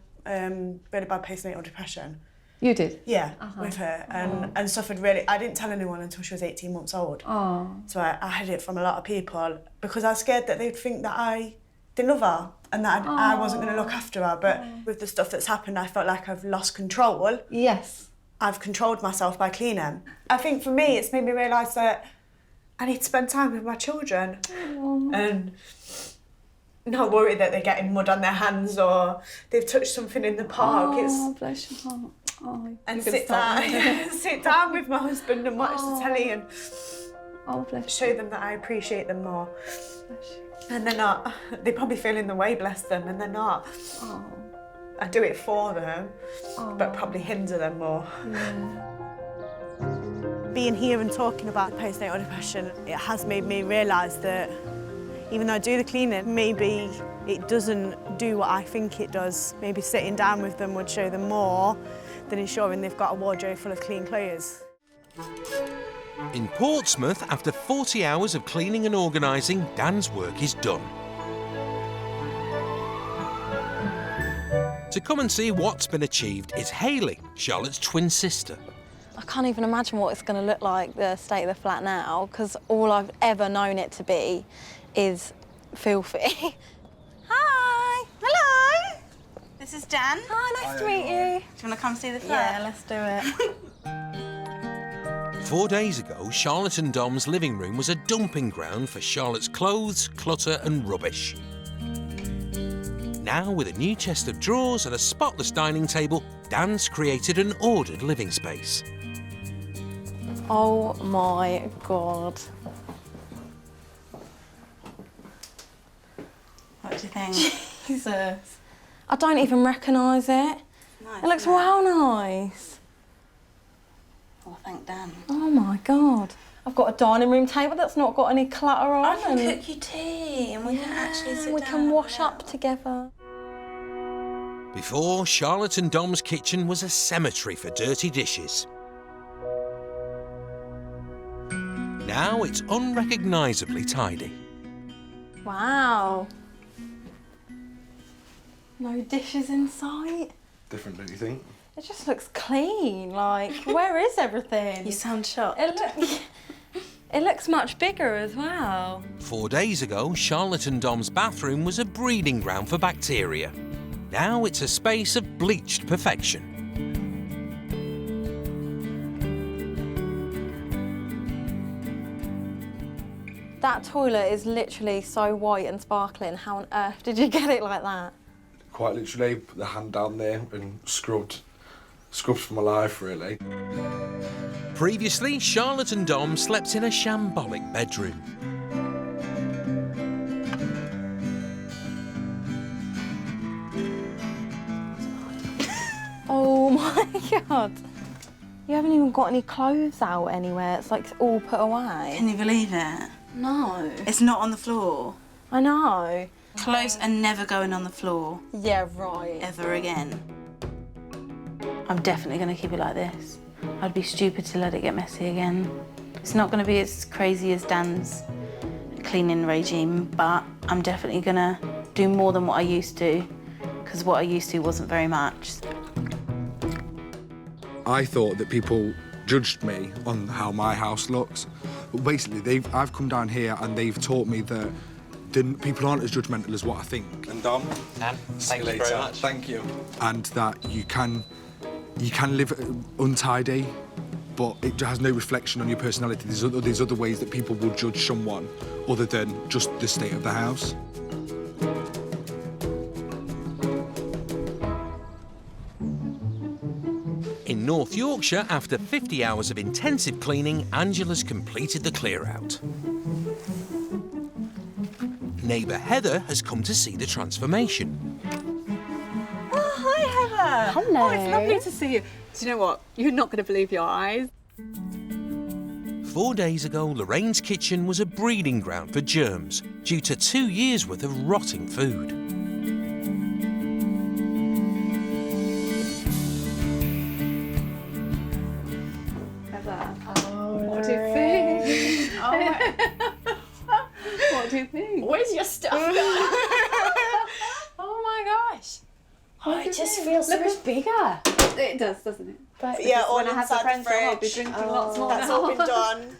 really bad postnatal depression. You did? Yeah, with her, and suffered really. I didn't tell anyone until she was 18 months old. Oh. So I hid it from a lot of people because I was scared that they'd think that I didn't love her and that I wasn't going to look after her. But with the stuff that's happened, I felt like I've lost control. Yes. I've controlled myself by cleaning. I think for me, it's made me realise that I need to spend time with my children and not worry that they're getting mud on their hands or they've touched something in the park. Bless your heart. Oh, and sit down with my husband and watch the telly and show them that I appreciate them more. And they're not. They probably feel in the way, bless them, and they're not. I do it for them, but probably hinder them more. Being here and talking about postnatal depression, it has made me realise that even though I do the cleaning, maybe it doesn't do what I think it does. Maybe sitting down with them would show them more than ensuring they've got a wardrobe full of clean clothes. In Portsmouth, after 40 hours of cleaning and organising, Dann's work is done. To come and see what's been achieved is Hayley, Charlotte's twin sister. I can't even imagine what it's going to look like, the state of the flat now, because all I've ever known it to be is filthy. Hi! Hello! This is Dann. Hi, nice to meet you. Do you want to come see the flat? Yeah, let's do it. 4 days ago, Charlotte and Dom's living room was a dumping ground for Charlotte's clothes, clutter and rubbish. Now, with a new chest of drawers and a spotless dining table, Dan's created an ordered living space. Oh my God. What do you think? Jesus. I don't even recognise it. Nice, It looks well nice. Oh, thank Dan. Oh my God. I've got a dining room table that's not got any clutter on. I can cook you tea and we can actually sit we down can wash up together. Before, Charlotte and Dom's kitchen was a cemetery for dirty dishes. Now it's unrecognisably tidy. Wow. No dishes in sight. Different, don't you think? It just looks clean. Like, where is everything? You sound shocked. It looks much bigger as well. 4 days ago, Charlotte and Dom's bathroom was a breeding ground for bacteria. Now it's a space of bleached perfection. That toilet is literally so white and sparkling. How on earth did you get it like that? Quite literally, put the hand down there and scrubbed for my life, really. Previously, Charlotte and Dom slept in a shambolic bedroom. Oh my God. You haven't even got any clothes out anywhere. It's like all put away. Can you believe it? No. It's not on the floor. I know. Clothes are never going on the floor. Yeah, right. Ever again. I'm definitely going to keep it like this. I'd be stupid to let it get messy again. It's not going to be as crazy as Dan's cleaning regime, but I'm definitely going to do more than what I used to, because what I used to wasn't very much. I thought that people judged me on how my house looks. But basically, I've come down here and they've taught me that people aren't as judgmental as what I think. And Dom, Dann, thank you very much. Thank you. And that you can live untidy, but it has no reflection on your personality. There's other ways that people will judge someone other than just the state of the house. In North Yorkshire, after 50 hours of intensive cleaning, Angela's completed the clear-out. Neighbour Heather has come to see the transformation. Oh, hi, Heather. Hello. Oh, it's lovely to see you. Do you know what? You're not going to believe your eyes. 4 days ago, Lorraine's kitchen was a breeding ground for germs due to 2 years' worth of rotting food. What do you think? What do you think? Where's your stuff? Oh my gosh. Oh, it just feels so much bigger. It does, doesn't it? But Yeah, all when I have the inside the friends on, I'll be fridge. drinking lots more That's now. all been done.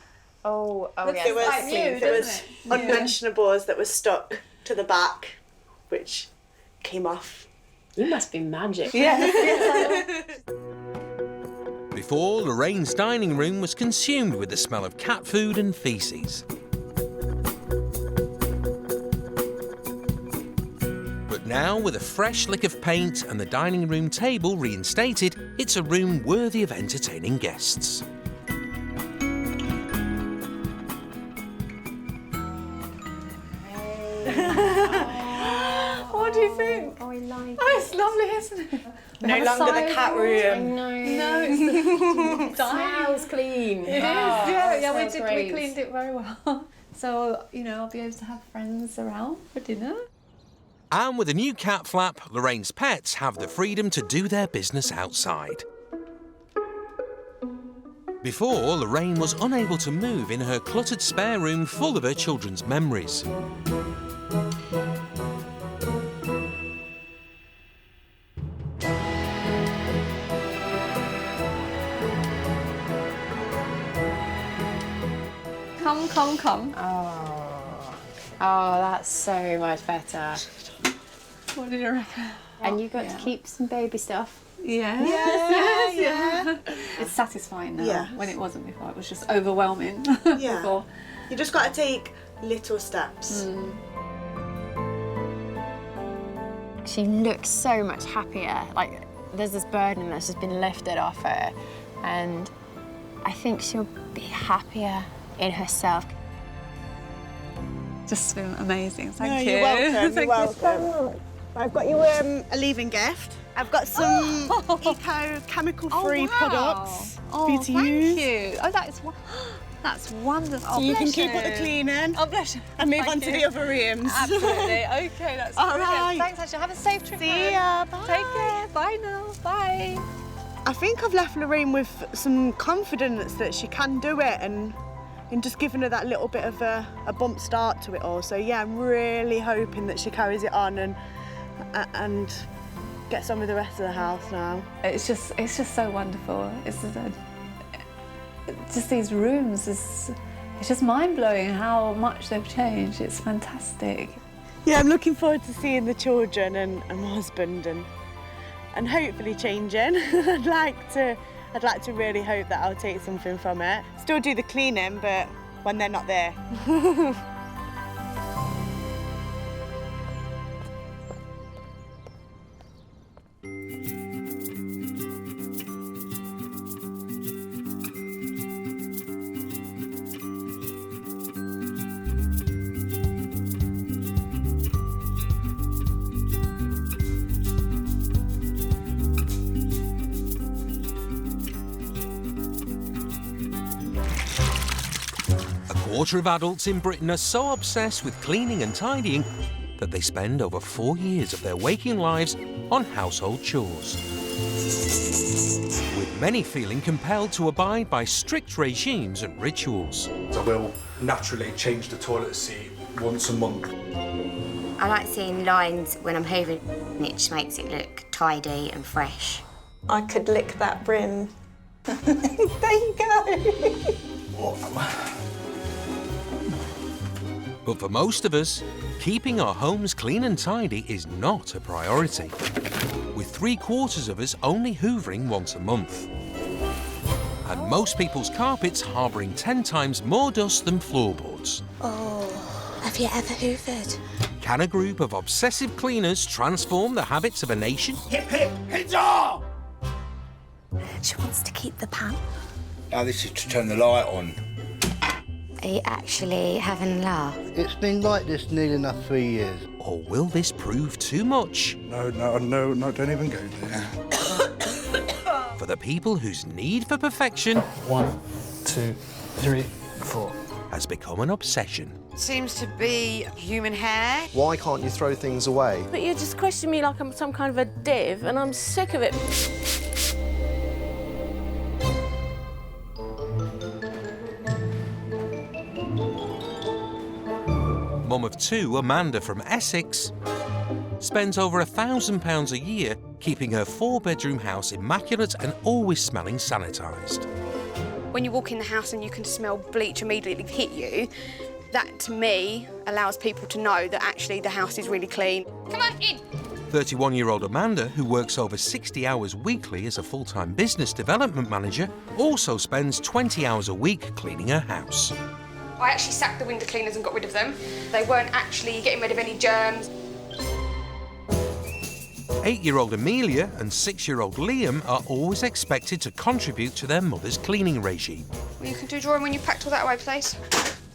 Oh yeah. There was unmentionables that were stuck to the back, which came off. You must be magic. Yes. Before, Lorraine's dining room was consumed with the smell of cat food and faeces. But now, with a fresh lick of paint and the dining room table reinstated, it's a room worthy of entertaining guests. What do you think? Oh, I like Oh, it's lovely, isn't it? No longer the cat room. No, it's smells clean. It is, yeah, we great. cleaned it very well. So, you know, I'll be able to have friends around for dinner. And with a new cat flap, Lorraine's pets have the freedom to do their business outside. Before, Lorraine was unable to move in her cluttered spare room full of her children's memories. Come. Oh, that's so much better. What did you reckon? And you got to keep some baby stuff. Yeah. It's satisfying now. Yeah. When it wasn't before, it was just overwhelming. Yeah. Before. You just got to take little steps. She looks so much happier. Like, there's this burden that's just been lifted off her, and I think she'll be happier in herself. Just been amazing. Thank No, you. You're welcome. Thank You're you welcome. so much. I've got you a leaving gift. I've got some eco-chemical-free products for you to use. Thank you. Oh, that's wonderful. So you can keep up the cleaning. Oh, bless you. And move Thank on to you. the other rooms. Absolutely. Okay, that's All brilliant. right. Thanks, Ashley. Have a safe trip. See ya. Bye. Take care. Bye now. Bye. I think I've left Lorraine with some confidence that she can do it, and just giving her that little bit of a bump start to it all. So yeah, I'm really hoping that she carries it on and gets on with the rest of the house now. It's just so wonderful. It's just these rooms. It's just mind-blowing how much they've changed. It's fantastic. Yeah, I'm looking forward to seeing the children and my husband and hopefully changing. I'd like to really hope that I'll take something from it. Still do the cleaning, but when they're not there. A quarter of adults in Britain are so obsessed with cleaning and tidying that they spend over 4 years of their waking lives on household chores. With many feeling compelled to abide by strict regimes and rituals. I will naturally change the toilet seat once a month. I like seeing lines when I'm hoovering, and it just makes it look tidy and fresh. I could lick that brim. There you go. But for most of us, keeping our homes clean and tidy is not a priority, with 3/4 of us only hoovering once a month. And most people's carpets harbouring 10 times more dust than floorboards. Oh, have you ever hoovered? Can a group of obsessive cleaners transform the habits of a nation? Hip, hip, hip-jaw! She wants to keep the pan. Oh, this is to turn the light on. Are you actually having a laugh? It's been like this nearly enough 3 years. Or will this prove too much? No, don't even go there. For the people whose need for perfection 1, 2, 3, 4 has become an obsession. Seems to be human hair. Why can't you throw things away? But you just question me like I'm some kind of a div, and I'm sick of it. Mum of 2, Amanda from Essex, spends over £1,000 a year keeping her 4-bedroom house immaculate and always smelling sanitised. When you walk in the house and you can smell bleach immediately hit you, that to me allows people to know that actually the house is really clean. Come on, in! 31-year-old Amanda, who works over 60 hours weekly as a full-time business development manager, also spends 20 hours a week cleaning her house. I actually sacked the window cleaners and got rid of them. They weren't actually getting rid of any germs. 8-year-old Amelia and 6-year-old Liam are always expected to contribute to their mother's cleaning regime. Well, you can do drawing when you packed all that away, please.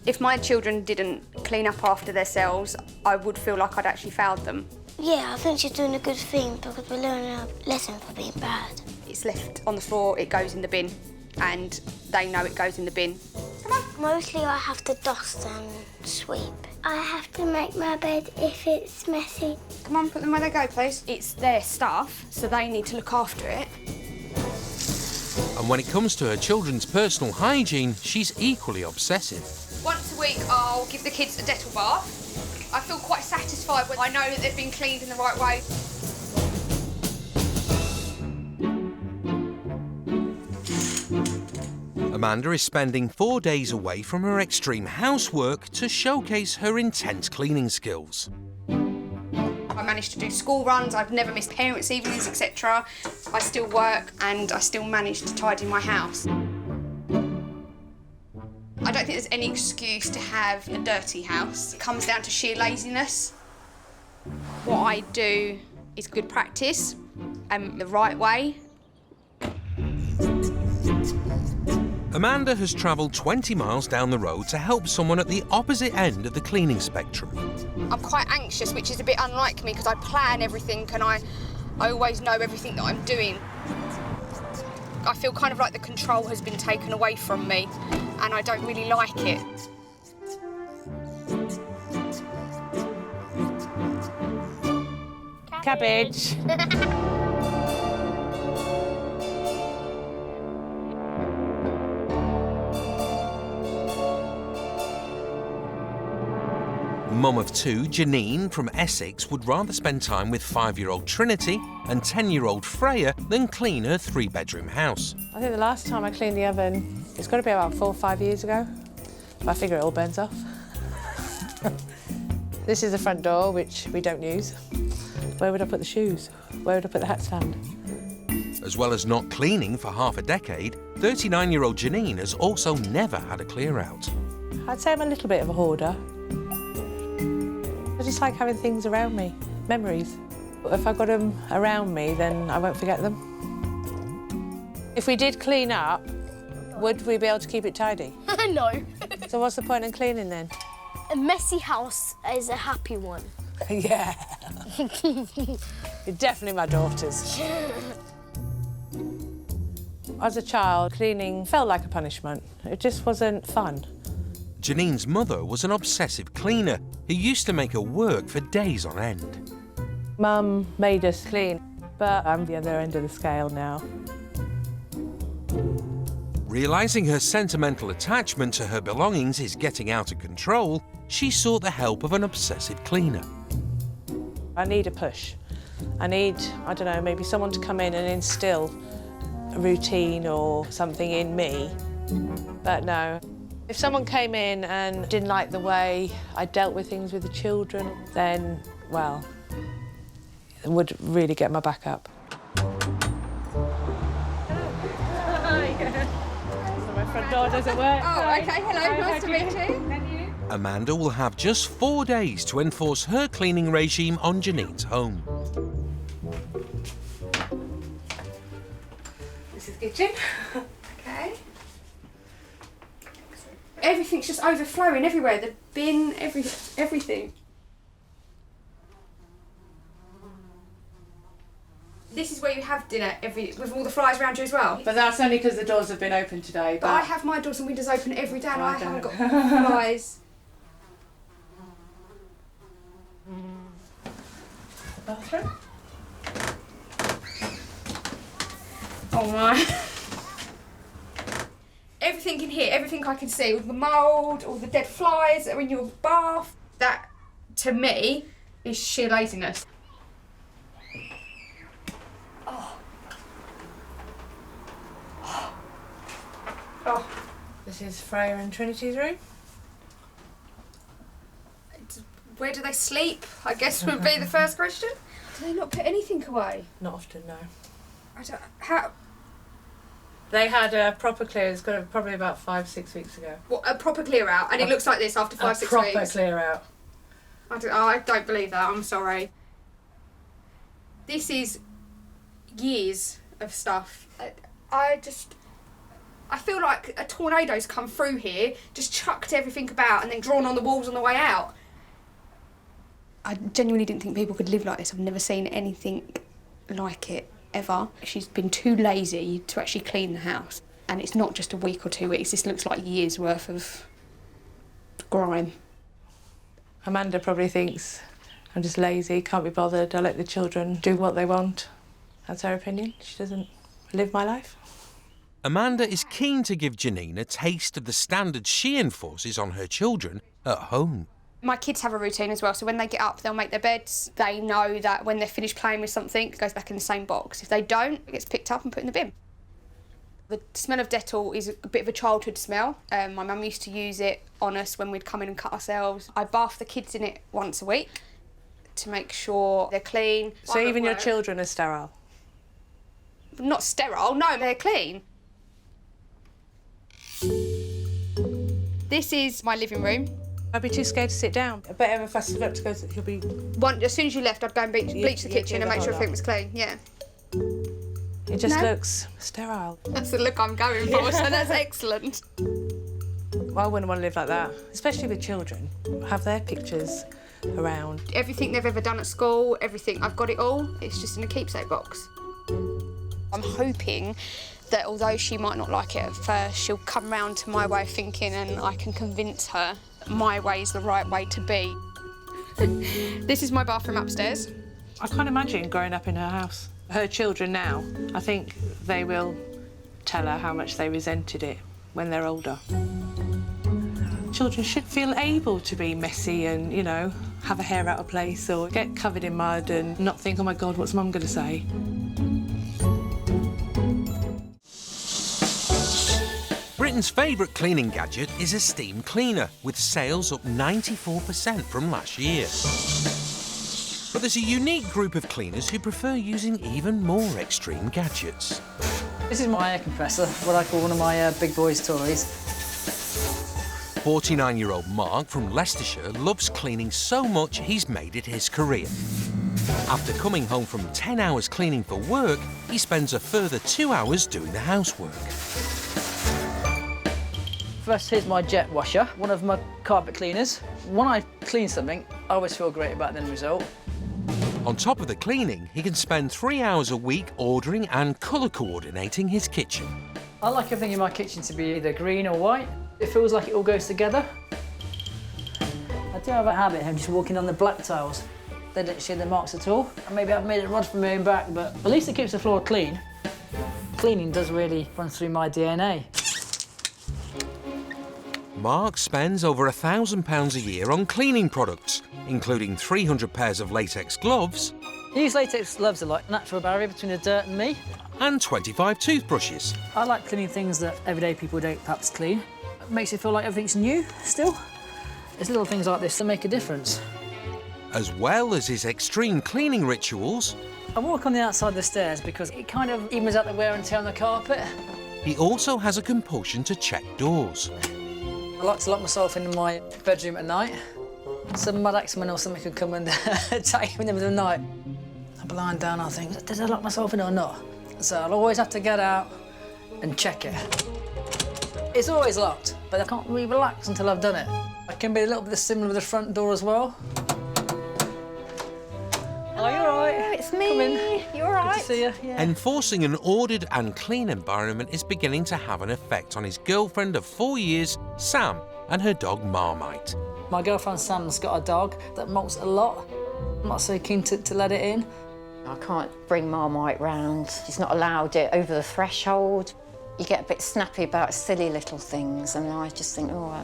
If my children didn't clean up after themselves, I would feel like I'd actually failed them. Yeah, I think she's doing a good thing because we're learning a lesson for being bad. It's left on the floor, it goes in the bin, and they know it goes in the bin. Mostly I have to dust and sweep. I have to make my bed if it's messy. Come on, put them where they go, please. It's their stuff, so they need to look after it. And when it comes to her children's personal hygiene, she's equally obsessive. Once a week, I'll give the kids a Dettol bath. I feel quite satisfied when I know that they've been cleaned in the right way. Amanda is spending 4 days away from her extreme housework to showcase her intense cleaning skills. I managed to do school runs, I've never missed parents' evenings, etc. I still work and I still manage to tidy my house. I don't think there's any excuse to have a dirty house. It comes down to sheer laziness. What I do is good practice and the right way. Amanda has travelled 20 miles down the road to help someone at the opposite end of the cleaning spectrum. I'm quite anxious, which is a bit unlike me because I plan everything and I always know everything that I'm doing. I feel kind of like the control has been taken away from me and I don't really like it. Cabbage. Mum of two, Janine from Essex, would rather spend time with 5-year-old Trinity and 10-year-old Freya than clean her 3-bedroom house. I think the last time I cleaned the oven, it's got to be about 4 or 5 years ago. I figure it all burns off. This is the front door, which we don't use. Where would I put the shoes? Where would I put the hat stand? As well as not cleaning for half a decade, 39-year-old Janine has also never had a clear-out. I'd say I'm a little bit of a hoarder. I just like having things around me, memories. If I got them around me, then I won't forget them. If we did clean up, would we be able to keep it tidy? No. So what's the point in cleaning then? A messy house is a happy one. Yeah. You're definitely my daughters. As a child, cleaning felt like a punishment. It just wasn't fun. Janine's mother was an obsessive cleaner who used to make her work for days on end. Mum made us clean, but I'm the other end of the scale now. Realising her sentimental attachment to her belongings is getting out of control, she sought the help of an obsessive cleaner. I need a push. I need, I don't know, maybe someone to come in and instill a routine or something in me. But no. If someone came in and didn't like the way I dealt with things with the children, then, well, it would really get my back up. My front door doesn't work. Oh, OK, hello, nice to meet you. Amanda will have just 4 days to enforce her cleaning regime on Janine's home. This is the kitchen. OK. Everything's just overflowing everywhere, the bin, everything. This is where you have dinner with all the flies around you as well? But that's only because the doors have been open today. But I have my doors and windows open every day and I haven't got flies. Bathroom? Oh my. Everything in here, everything I can see, all the mould, all the dead flies that are in your bath, that, to me, is sheer laziness. Oh. Oh. This is Freya and Trinity's room. Where do they sleep? I guess would be the first question. Do they not put anything away? Not often, no. I don't... How... They had a proper clear, it's got probably about 5 or 6 weeks ago. What, a proper clear out? And it looks like this after 5 or 6 weeks? A proper clear out. I don't believe that, I'm sorry. This is years of stuff. I feel like a tornado's come through here, just chucked everything about and then drawn on the walls on the way out. I genuinely didn't think people could live like this. I've never seen anything like it, ever. She's been too lazy to actually clean the house. And it's not just a week or 2 weeks, this looks like years worth of grime. Amanda probably thinks I'm just lazy, can't be bothered, I let the children do what they want. That's her opinion. She doesn't live my life. Amanda is keen to give Janine a taste of the standards she enforces on her children at home. My kids have a routine as well, so when they get up, they'll make their beds. They know that when they're finished playing with something, it goes back in the same box. If they don't, it gets picked up and put in the bin. The smell of Dettol is a bit of a childhood smell. My mum used to use it on us when we'd come in and cut ourselves. I bath the kids in it once a week to make sure they're clean. So even your children are sterile? Not sterile, no, they're clean. This is my living room. I'd be too scared to sit down. I bet if I stood up to go, he'll be... As soon as you left, I'd go and bleach the kitchen and make sure everything was clean, yeah. It just looks sterile. That's the look I'm going for, so that's excellent. Well, I wouldn't want to live like that, especially with children. Have their pictures around. Everything they've ever done at school, everything, I've got it all. It's just in a keepsake box. I'm hoping that although she might not like it at first, she'll come round to my way of thinking and I can convince her my way is the right way to be. This is my bathroom upstairs. I can't imagine growing up in her house. Her children now, I think they will tell her how much they resented it when they're older. Children should feel able to be messy and, you know, have a hair out of place or get covered in mud and not think, oh my God, what's Mum going to say? Britain's favourite cleaning gadget is a steam cleaner, with sales up 94% from last year. But there's a unique group of cleaners who prefer using even more extreme gadgets. This is my air compressor, what I call one of my big boys' toys. 49-year-old Mark from Leicestershire loves cleaning so much he's made it his career. After coming home from 10 hours cleaning for work, he spends a further 2 hours doing the housework. First, here's my jet washer, one of my carpet cleaners. When I clean something, I always feel great about the end result. On top of the cleaning, he can spend 3 hours a week ordering and colour coordinating his kitchen. I like everything in my kitchen to be either green or white. It feels like it all goes together. I do have a habit of just walking on the black tiles. They don't show the marks at all. And maybe I've made it run from my own back, but at least it keeps the floor clean. Cleaning does really run through my DNA. Mark spends over £1,000 a year on cleaning products, including 300 pairs of latex gloves. I use latex gloves a lot, natural barrier between the dirt and me. And 25 toothbrushes. I like cleaning things that everyday people don't perhaps clean. It makes it feel like everything's new still. It's little things like this that make a difference. As well as his extreme cleaning rituals, I walk on the outside of the stairs because it kind of evens out the wear and tear on the carpet. he also has a compulsion to check doors. I like to lock myself in my bedroom at night. Some mad axeman or something could come and attack me in the middle of the night. I'll be lying down, I think, did I lock myself in or not? So I'll always have to get out and check it. It's always locked, but I can't really relax until I've done it. I can be a little bit similar with the front door as well. Oh, you're all right. It's me. Come in. You're all right. Good to see you. Yeah. Enforcing an ordered and clean environment is beginning to have an effect on his girlfriend of 4 years, Sam, and her dog Marmite. My girlfriend Sam's got a dog that molts a lot. I'm not so keen to let it in. I can't bring Marmite round. She's not allowed it over the threshold. You get a bit snappy about silly little things, and I just think, oh,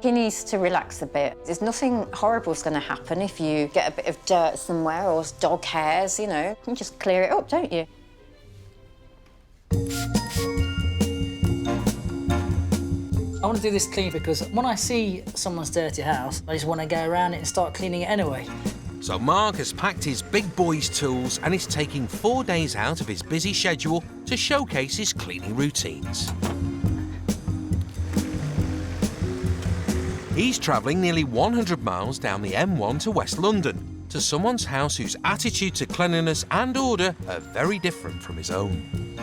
he needs to relax a bit. There's nothing horrible's going to happen if you get a bit of dirt somewhere or dog hairs, you know. You can just clear it up, don't you? I want to do this clean because when I see someone's dirty house, I just want to go around it and start cleaning it anyway. So Mark has packed his big boy's tools and is taking 4 days out of his busy schedule to showcase his cleaning routines. He's travelling nearly 100 miles down the M1 to West London, to someone's house whose attitude to cleanliness and order are very different from his own.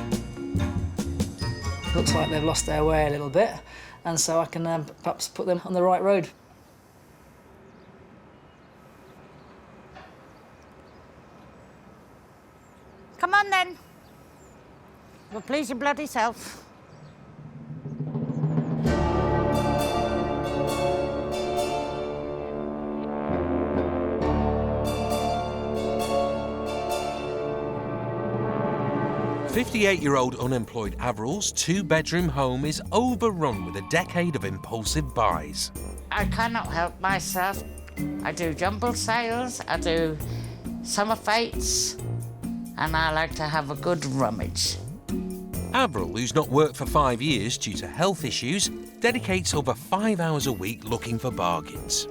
Looks like they've lost their way a little bit, and so I can perhaps put them on the right road. Come on then. Well, please your bloody self. "58-year-old unemployed Avril's two-bedroom home is overrun with a decade of impulsive buys. I cannot help myself. I do jumble sales, I do summer fates, and I like to have a good rummage. Avril, who's not worked for 5 years due to health issues, dedicates over 5 hours a week looking for bargains.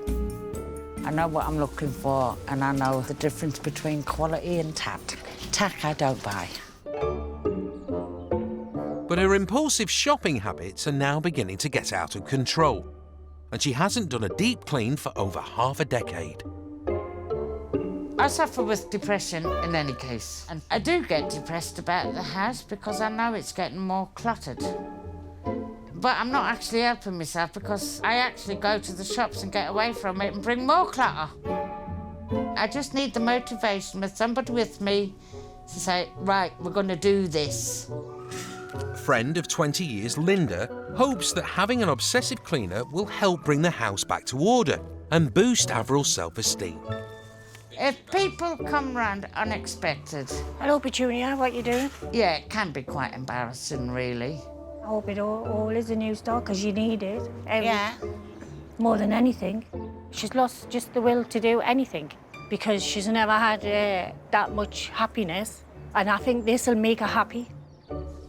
I know what I'm looking for, and I know the difference between quality and tack. Tack I don't buy. But her impulsive shopping habits are now beginning to get out of control. and she hasn't done a deep clean for over half a decade. I suffer with depression in any case, and I do get depressed about the house because I know it's getting more cluttered. But I'm not actually helping myself because I actually go to the shops and get away from it and bring more clutter. I just need the motivation with somebody with me to say, right, we're going to do this. Friend of 20 years, Linda, hopes that having an obsessive cleaner will help bring the house back to order and boost Avril's self-esteem. If people come round unexpected... Hello, Petunia, what you doing? Yeah, it can be quite embarrassing, really. I hope it all is a new start, because you need it. Yeah. More than anything. She's lost just the will to do anything, because she's never had that much happiness, and I think this will make her happy.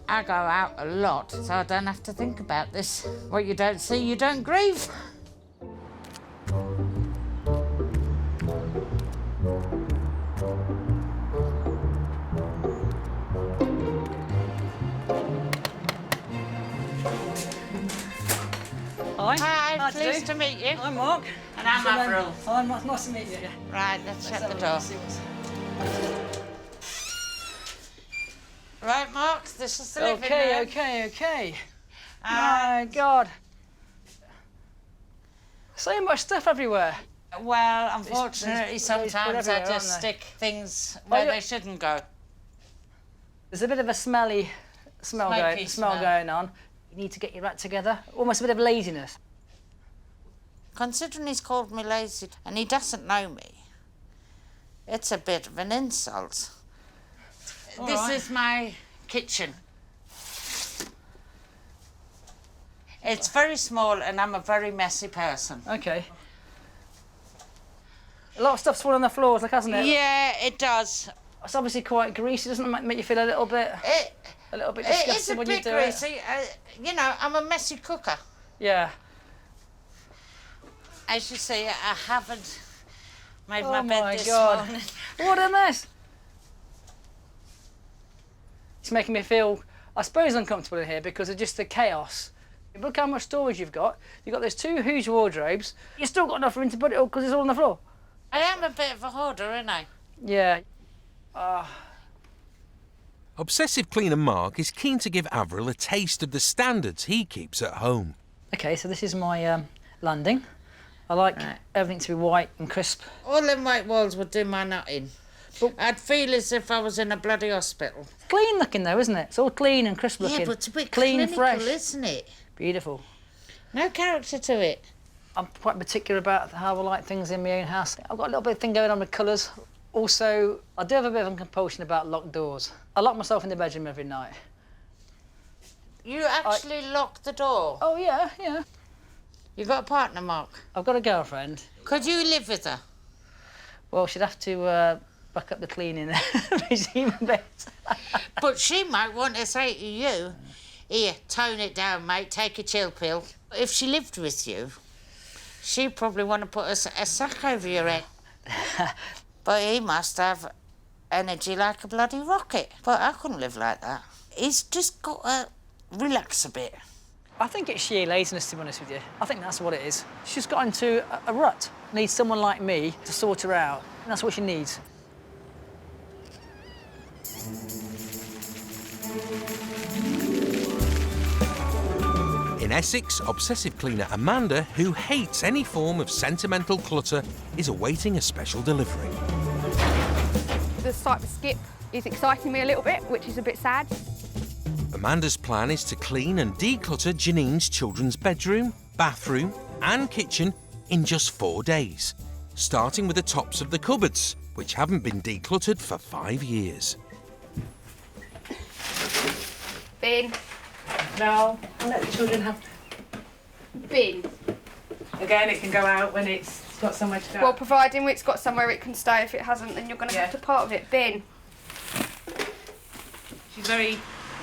I go out a lot, so I don't have to think about this. What you don't see, you don't grieve. Hi, pleased to meet you. I'm Mark. And I'm Avril. Hi, Mark. Nice to meet you. Right, let's shut the door. Right, Mark, this is the living room. Okay. My God. So much stuff everywhere. Well, unfortunately, sometimes I just stick things where they shouldn't go. There's a bit of a smell going on. You need to get your act together. Almost a bit of laziness. Considering he's called me lazy and he doesn't know me, it's a bit of an insult. This is my kitchen. It's very small and I'm a very messy person. Okay. A lot of stuff's falling on the floors, like, hasn't it? Yeah, it does. It's obviously quite greasy. Doesn't it make you feel a little bit disgusted when you do it? It's a bit greasy. You know, I'm a messy cooker. Yeah. As you see, I haven't made my bed this morning. What a mess! It's making me feel, I suppose, uncomfortable in here because of just the chaos. Look how much storage you've got. You've got those two huge wardrobes. You've still got enough room to put it all because it's all on the floor. I am a bit of a hoarder, ain't I? Yeah. Obsessive cleaner Mark is keen to give Avril a taste of the standards he keeps at home. Okay, so this is my landing. I like everything to be white and crisp. All them white walls would do my nutting. I'd feel as if I was in a bloody hospital. It's clean looking though, isn't it? It's all clean and crisp looking. Yeah, but it's a bit clean and clinical, fresh. isn't it? Beautiful. No character to it. I'm quite particular about how I like things in my own house. I've got a little bit of thing going on with colours. Also, I do have a bit of a compulsion about locked doors. I lock myself in the bedroom every night. You actually lock the door? Oh, yeah. You got a partner, Mark? I've got a girlfriend. Could you live with her? Well, she'd have to back up the cleaning regime a bit. But she might want to say to you, here, tone it down, mate, take a chill pill. If she lived with you, she'd probably want to put a sack over your head. But he must have energy like a bloody rocket. But I couldn't live like that. He's just got to relax a bit. I think it's sheer laziness, to be honest with you. I think that's what it is. She's got into a rut. Needs someone like me to sort her out. And that's what she needs. In Essex, obsessive cleaner Amanda, who hates any form of sentimental clutter, is awaiting a special delivery. The sight of skip is exciting me a little bit, which is a bit sad. Amanda's plan is to clean and declutter Janine's children's bedroom, bathroom and kitchen in just 4 days, starting with the tops of the cupboards, which haven't been decluttered for 5 years. Bin. No, let the children have... Bin. Again, it can go out when it's got somewhere to go. Well, providing it's got somewhere it can stay. If it hasn't, then you're going to have to part of it. Bin. She's very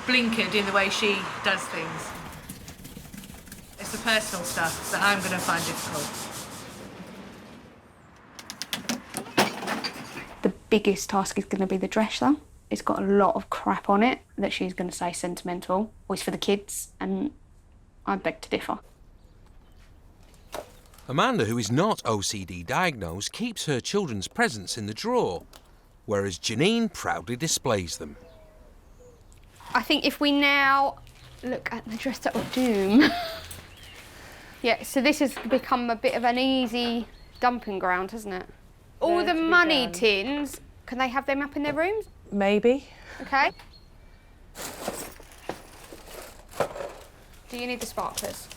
blinkered in the way she does things. It's the personal stuff that I'm going to find difficult. The biggest task is going to be the dresser. It's got a lot of crap on it that she's going to say sentimental, or it's for the kids, and I beg to differ. Amanda, who is not OCD diagnosed, keeps her children's presents in the drawer, whereas Janine proudly displays them. I think if we now look at the dresser of doom. Yeah, so this has become a bit of an easy dumping ground, hasn't it? All the money tins, can they have them up in their rooms? Maybe. Okay. Do you need the sparklers?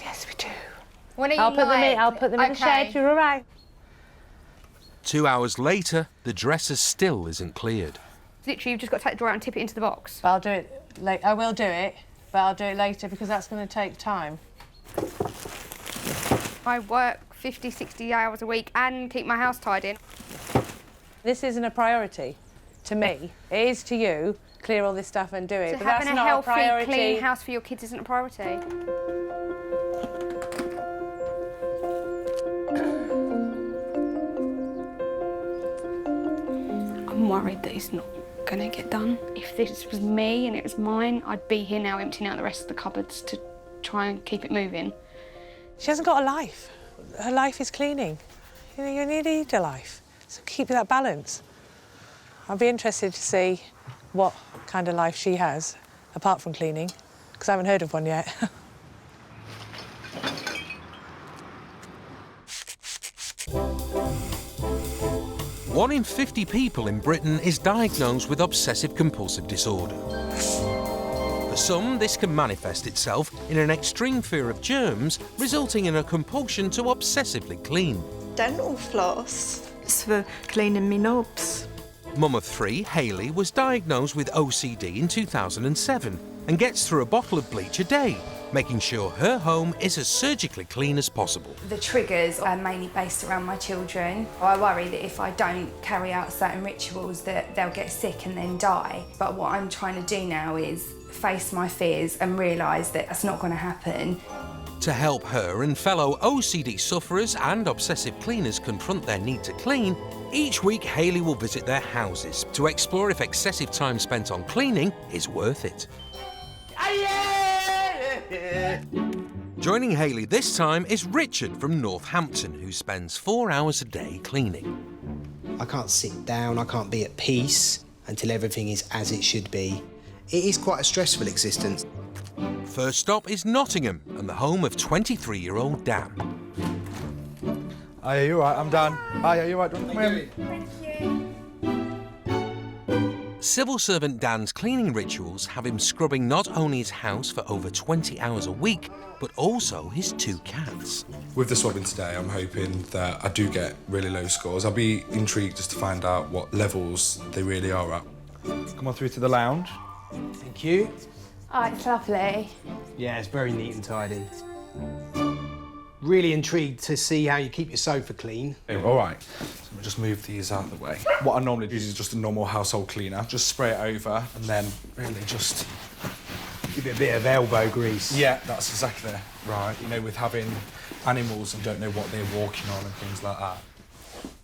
Yes, we do. When are you I'll put them in the shed, you're all right. 2 hours later, the dresser still isn't cleared. Literally, you've just got to take the drawer out and tip it into the box. But I'll do it later. I will do it, but I'll do it later because that's going to take time. I work 50, 60 hours a week and keep my house tidy. This isn't a priority to me. It is to you. Clear all this stuff and do it. So but that's having a not healthy, a priority. clean house for your kids isn't a priority. I'm worried that it's not going to get done. If this was me and it was mine, I'd be here now emptying out the rest of the cupboards to try and keep it moving. She hasn't got a life. Her life is cleaning. You know, you need a life. So keep that balance. I'll be interested to see what kind of life she has, apart from cleaning, because I haven't heard of one yet. One in 50 people in Britain is diagnosed with obsessive compulsive disorder. For some, this can manifest itself in an extreme fear of germs, resulting in a compulsion to obsessively clean. Dental floss. It's for cleaning me knobs. Mum of 3, Hayley, was diagnosed with OCD in 2007 and gets through a bottle of bleach a day, making sure her home is as surgically clean as possible. The triggers are mainly based around my children. I worry that if I don't carry out certain rituals that they'll get sick and then die. But what I'm trying to do now is face my fears and realise that that's not going to happen. To help her and fellow OCD sufferers and obsessive cleaners confront their need to clean, each week Hayley will visit their houses to explore if excessive time spent on cleaning is worth it. Joining Hayley this time is Richard from Northampton, who spends 4 hours a day cleaning. I can't sit down, I can't be at peace until everything is as it should be. It is quite a stressful existence. First stop is Nottingham and the home of 23-year-old Dann. Hiya, you all right? I'm Dan. Hiya, you all right? Come here. Thank you. Civil servant Dan's cleaning rituals have him scrubbing not only his house for over 20 hours a week, but also his 2 cats. With the swabbing today, I'm hoping that I do get really low scores. I'll be intrigued just to find out what levels they really are at. Come on through to the lounge. Thank you. Oh, it's lovely. Yeah, it's very neat and tidy. Really intrigued to see how you keep your sofa clean. All right, so we'll just move these out of the way. What I normally use is just a normal household cleaner. Just spray it over and then really just... Give it a bit of elbow grease. Yeah, that's exactly right. You know, with having animals and don't know what they're walking on and things like that.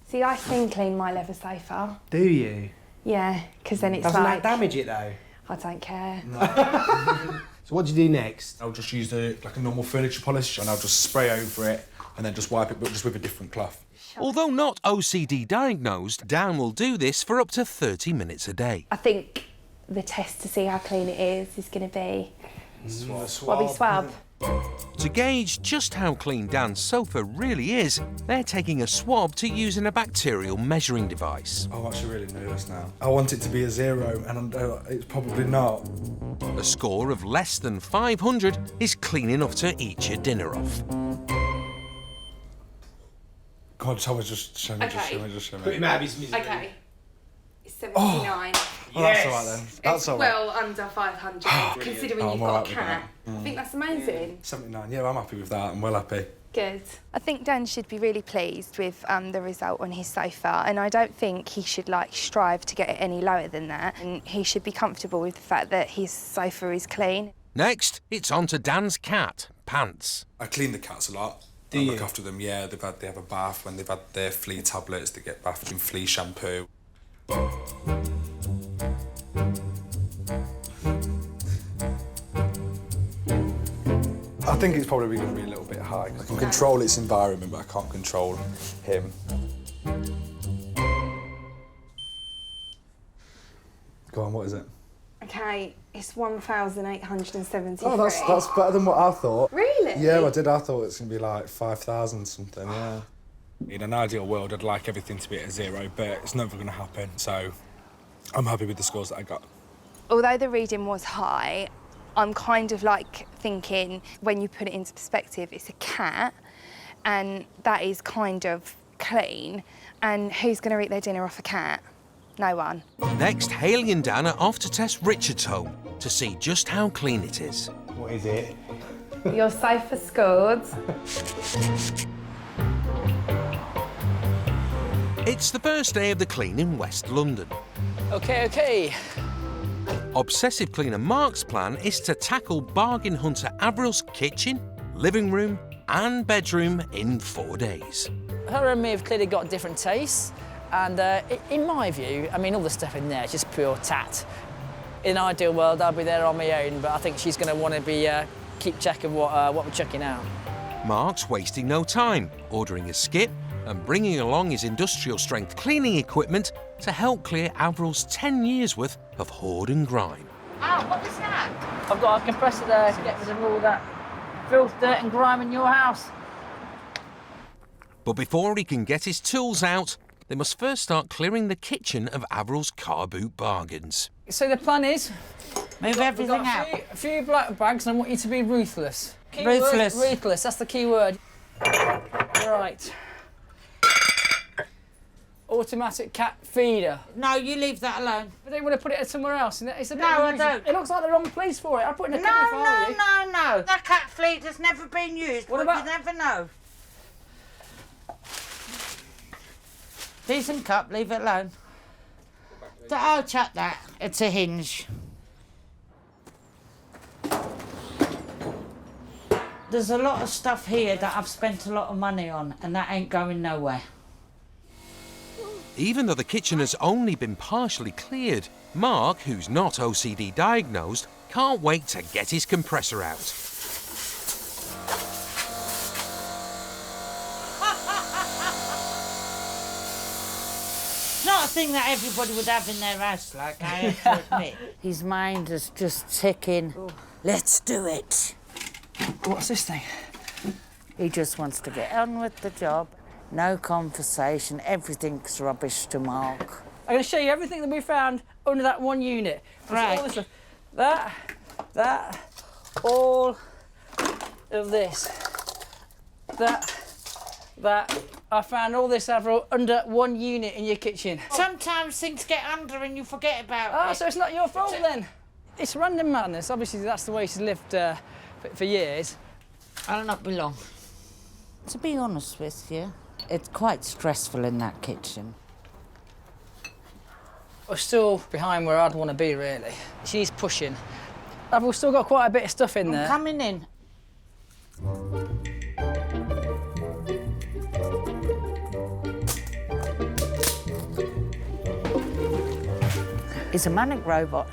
See, I can clean my leather sofa. Do you? Yeah, because then it's Doesn't like... that damage it, though? I don't care. So what do you do next? I'll just use like a normal furniture polish and I'll just spray over it and then just wipe it, but just with a different cloth. Although not OCD diagnosed, Dan will do this for up to 30 minutes a day. I think the test to see how clean it is going to be... Bobby swab. To gauge just how clean Dan's sofa really is, they're taking a swab to use in a bacterial measuring device. I'm actually really nervous now. I want it to be a 0 and it's probably not. A score of less than 500 is clean enough to eat your dinner off. Come on, tell me, just show me, just show me. Put him out of his misery. Okay. It's 79. Oh, that's all right then. That's It's all right. well under 500, considering you've all got right a with cat. that. I think that's amazing. 79, yeah, I'm happy with that. I'm well happy. Good. I think Dan should be really pleased with the result on his sofa, and I don't think he should strive to get it any lower than that. And he should be comfortable with the fact that his sofa is clean. Next, it's on to Dan's cat, Pants. I clean the cats a lot. Do I you? look after them, yeah. They have a bath. When they've had their flea tablets, they get bathed in flea shampoo. I think it's probably going to be a little bit high. I can control its environment, but I can't control him. Go on, what is it? Okay, it's 1,873. Oh, that's better than what I thought. Really? Yeah, I did. I thought it's going to be like 5,000 something, yeah. In an ideal world, I'd like everything to be at 0, but it's never going to happen, so I'm happy with the scores that I got. Although the reading was high, I'm kind of like thinking, when you put it into perspective, it's a cat, and that is kind of clean, and who's going to eat their dinner off a cat? No one. Next, Hayley and Dan are off to test Richard's home to see just how clean it is. What is it? You're safe for scores. It's the first day of the clean in West London. OK. Obsessive cleaner Mark's plan is to tackle bargain hunter Avril's kitchen, living room and bedroom in 4 days. Her and me have clearly got different tastes, and in my view, I mean, all the stuff in there is just pure tat. In an ideal world, I'll be there on my own, but I think she's going to want to be keep check of what we're chucking out. Mark's wasting no time, ordering a skip and bringing along his industrial-strength cleaning equipment to help clear Avril's 10 years' worth of hoard and grime. Oh, what was that? I've got a compressor there to get rid of all that filth, dirt and grime in your house. But before he can get his tools out, they must first start clearing the kitchen of Avril's car boot bargains. So the plan is... Move everything out. A few black bags, and I want you to be ruthless. Ruthless. Ruthless, that's the key word. Right. Automatic cat feeder. No, you leave that alone. I don't want to put it somewhere else. It's a bit No, I don't. It looks like the wrong place for it. I'll put it in the cupboard for you. No. That cat feed has never been used. What but about... you never know. Decent cup, leave it alone. I'll chuck that. It's a hinge. There's a lot of stuff here that I've spent a lot of money on, and that ain't going nowhere. Even though the kitchen has only been partially cleared, Mark, who's not OCD-diagnosed, can't wait to get his compressor out. It's not a thing that everybody would have in their house, like, I have to admit. His mind is just ticking. Ooh. Let's do it. What's this thing? He just wants to get on with the job. No conversation, everything's rubbish to Mark. I'm going to show you everything that we found under that one unit. Right. All this stuff. That, all of this. That. I found all this, Avril, under one unit in your kitchen. Sometimes things get under and you forget about it. Oh, so it's not your fault then? It's random madness. Obviously, that's the way she's lived for years. I'll not be long. To be honest with you, it's quite stressful in that kitchen. We're still behind where I'd want to be, really. She's pushing. I've still got quite a bit of stuff in there. I'm coming in. He's a manic robot.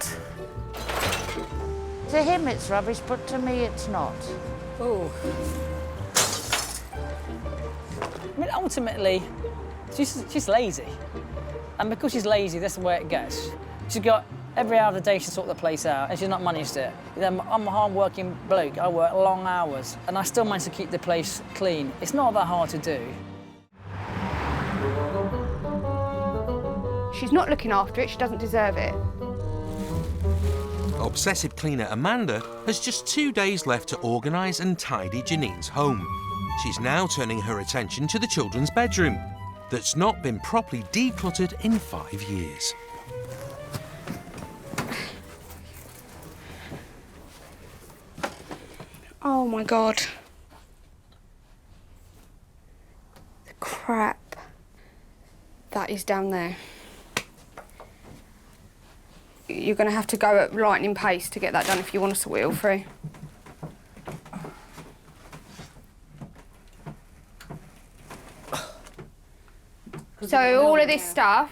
To him it's rubbish, but to me it's not. Oh. I mean, ultimately, she's lazy. And because she's lazy, that's the way it goes. She's got every hour of the day to sort the place out, and she's not managed it. I'm a hard-working bloke. I work long hours, and I still manage to keep the place clean. It's not that hard to do. She's not looking after it. She doesn't deserve it. Obsessive cleaner Amanda has just 2 days left to organise and tidy Janine's home. She's now turning her attention to the children's bedroom that's not been properly decluttered in 5 years. Oh my God. The crap that is down there. You're going to have to go at lightning pace to get that done if you want to sort it all through. So all of this stuff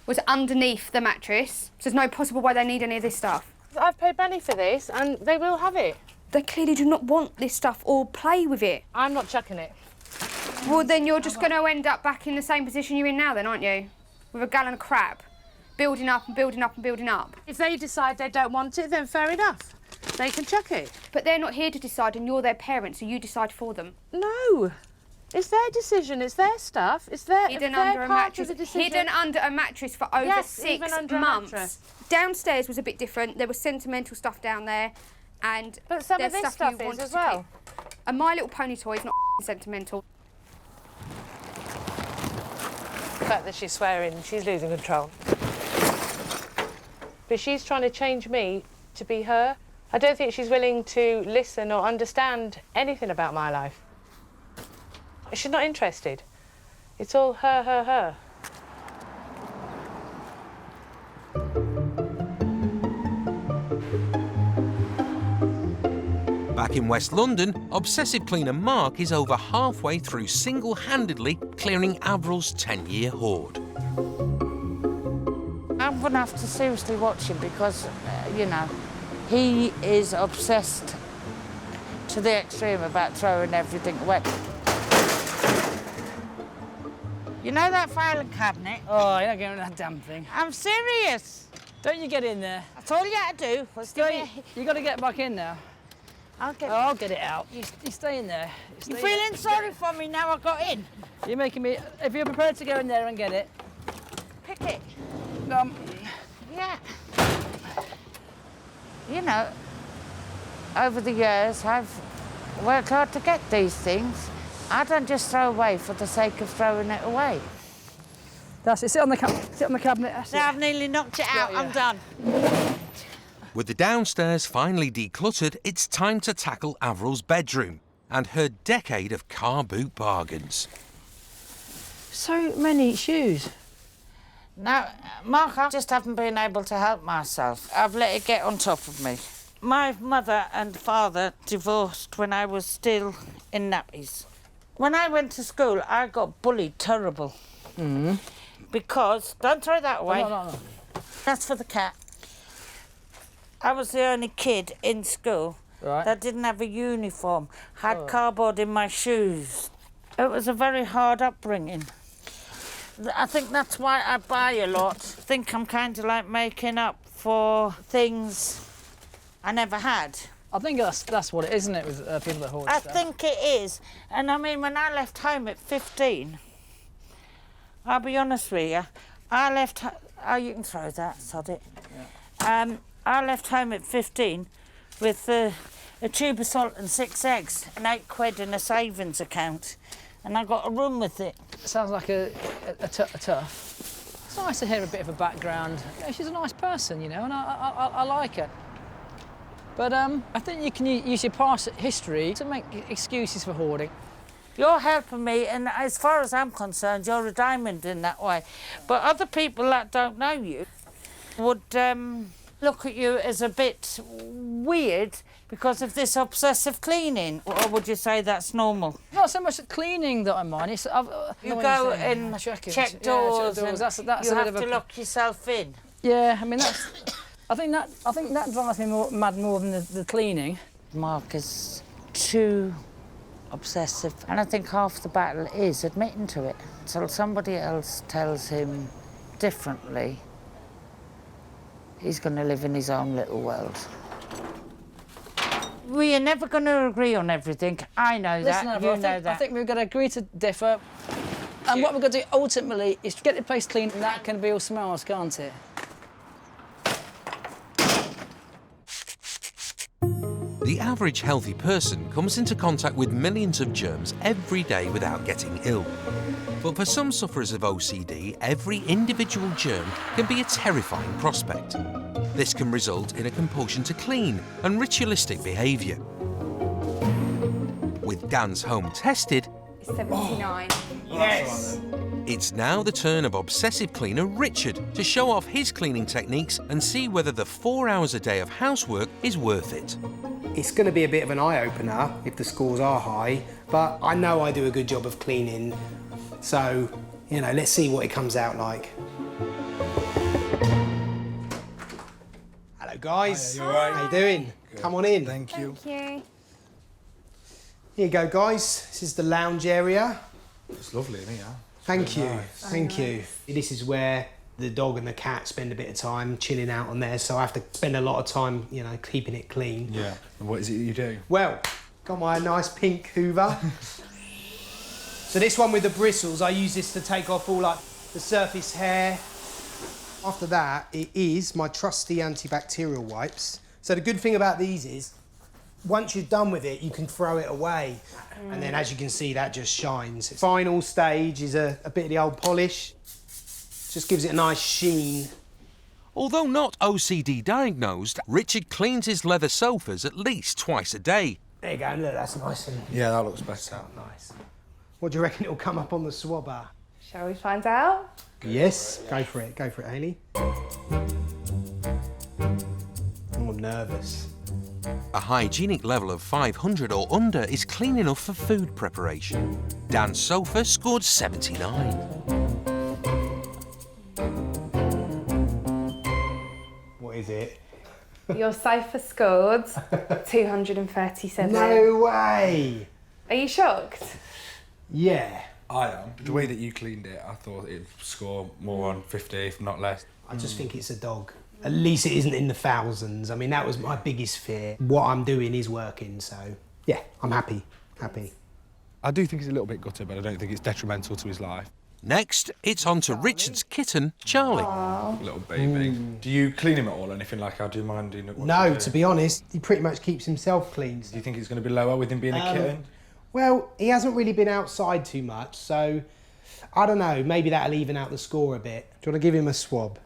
was underneath the mattress, so there's no possible way they need any of this stuff. I've paid money for this, and they will have it. They clearly do not want this stuff or play with it. I'm not chucking it. Well, then you're just going to end up back in the same position you're in now then, aren't you? With a gallon of crap, building up and building up and building up. If they decide they don't want it, then fair enough. They can chuck it. But they're not here to decide and you're their parents, so you decide for them. No. It's their decision, it's their stuff, it's their Hidden their under a part mattress. of the decision. Hidden under a mattress for over Yes, 6 even under a months. mattress. Downstairs was a bit different. There was sentimental stuff down there, and But some of there's this stuff stuff you is wanted as to well. keep. A My Little Pony toy is not sentimental. The fact that she's swearing, she's losing control. But she's trying to change me to be her. I don't think she's willing to listen or understand anything about my life. She's not interested. It's all her, her, her. Back in West London, obsessive cleaner Mark is over halfway through single-handedly clearing Avril's 10-year hoard. I'm going to have to seriously watch him because, you know, he is obsessed to the extreme about throwing everything away. You know that filing cabinet? Oh, you're not getting that damn thing. I'm serious. Don't you get in there? That's all you had to do. Was You got to get back in now. I'll get it out. You stay in there. You're feeling sorry for me now I got in? You're making me... If you're prepared to go in there and get it... Pick it. Yeah. You know, over the years, I've worked hard to get these things. I don't just throw away for the sake of throwing it away. That's it. Sit on the cabinet. That's I've nearly knocked it out. I'm done. With the downstairs finally decluttered, it's time to tackle Avril's bedroom and her decade of car boot bargains. So many shoes. Now, Mark, I just haven't been able to help myself. I've let it get on top of me. My mother and father divorced when I was still in nappies. When I went to school, I got bullied terrible. Because, don't throw that away. No. That's for the cat. I was the only kid in school that didn't have a uniform, had cardboard in my shoes. It was a very hard upbringing. I think that's why I buy a lot. I think I'm kind of like making up for things I never had. I think that's what it is, isn't it, with people that hoard I stuff? think it is. And I mean, when I left home at 15, I'll be honest with you, I left... Oh, you can throw that, sod it. Yeah. I left home at 15 with a tube of salt and 6 eggs and £8 in a savings account. And I got a room with it. Sounds like a tough. It's nice to hear a bit of a background. Yeah, she's a nice person, you know, and I like her. But I think you can use your past history to make excuses for hoarding. You're helping me, and as far as I'm concerned, you're a diamond in that way. But other people that don't know you would look at you as a bit weird because of this obsessive cleaning, or would you say that's normal? Not so much the cleaning that I mind. It's you go and check doors, and you have to lock yourself in. Yeah, I mean that's. I think that drives me mad more than the cleaning. Mark is too obsessive, and I think half the battle is admitting to it. Until somebody else tells him differently, he's going to live in his own little world. We are never going to agree on everything. I know that. You know that. I think we've got to agree to differ. And what we're going to do ultimately is get the place clean, and that can be all smells, can't it? The average healthy person comes into contact with millions of germs every day without getting ill. But for some sufferers of OCD, every individual germ can be a terrifying prospect. This can result in a compulsion to clean and ritualistic behaviour. With Dann's home tested, 79. Yes! It's now the turn of obsessive cleaner Richard to show off his cleaning techniques and see whether the 4 hours a day of housework is worth it. It's going to be a bit of an eye-opener if the scores are high, but I know I do a good job of cleaning, so, you know, let's see what it comes out like. Hello, guys. Hi, you all right? How you doing? Come on in. Thank you. Thank you. Here you go, guys. This is the lounge area. It's lovely, isn't it? Thank you. Nice. Thank you. This is where the dog and the cat spend a bit of time chilling out on there, so I have to spend a lot of time, you know, keeping it clean. Yeah. And what is it you do? Well, got my nice pink Hoover. So this one with the bristles, I use this to take off all like the surface hair. After that, it is my trusty antibacterial wipes. So the good thing about these is, once you're done with it, you can throw it away. And then as you can see, that just shines. Final stage is a bit of the old polish. Just gives it a nice sheen. Although not OCD diagnosed, Richard cleans his leather sofas at least twice a day. There you go, look, that's nice and... Yeah, that looks better. Nice. What do you reckon it'll come up on the swabber? Shall we find out? Yes, go for it, Hayley. I'm nervous. A hygienic level of 500 or under is clean enough for food preparation. Dan's sofa scored 79. What is it? Your sofa scored 237. No way! Are you shocked? Yeah. I am. The way that you cleaned it, I thought it'd score more on 50, if not less. I just think it's a dog. At least it isn't in the thousands. I mean, that was my biggest fear. What I'm doing is working, so yeah, I'm happy. I do think he's a little bit gutted, but I don't think it's detrimental to his life. Next, it's on to Richard's kitten, Charlie. Little baby. Do you clean him at all, anything like how do you mind doing it? No, to be honest, he pretty much keeps himself clean. Do you think it's going to be lower with him being a kitten? Well, he hasn't really been outside too much, so I don't know, maybe that'll even out the score a bit. Do you want to give him a swab?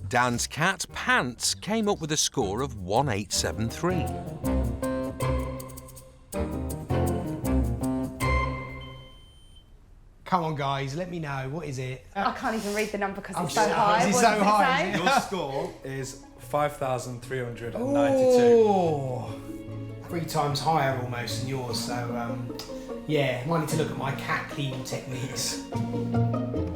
Dan's cat, Pants, came up with a score of 1873. Come on, guys, let me know. What is it? I can't even read the number because it's so so high. Is it What so does it high? say? Your score is 5,392. Oh, 3 times higher almost than yours, so yeah, might need to look at my cat cleaning techniques.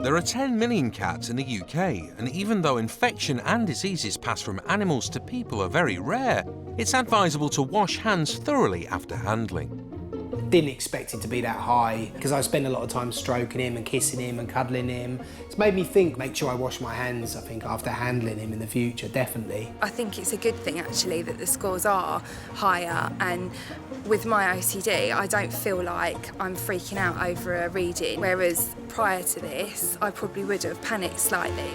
There are 10 million cats in the UK, and even though infection and diseases passed from animals to people are very rare, it's advisable to wash hands thoroughly after handling. Didn't expect it to be that high because I spend a lot of time stroking him and kissing him and cuddling him. It's made me think, make sure I wash my hands, I think, after handling him in the future, definitely. I think it's a good thing, actually, that the scores are higher, and with my OCD, I don't feel like I'm freaking out over a reading, whereas prior to this, I probably would have panicked slightly.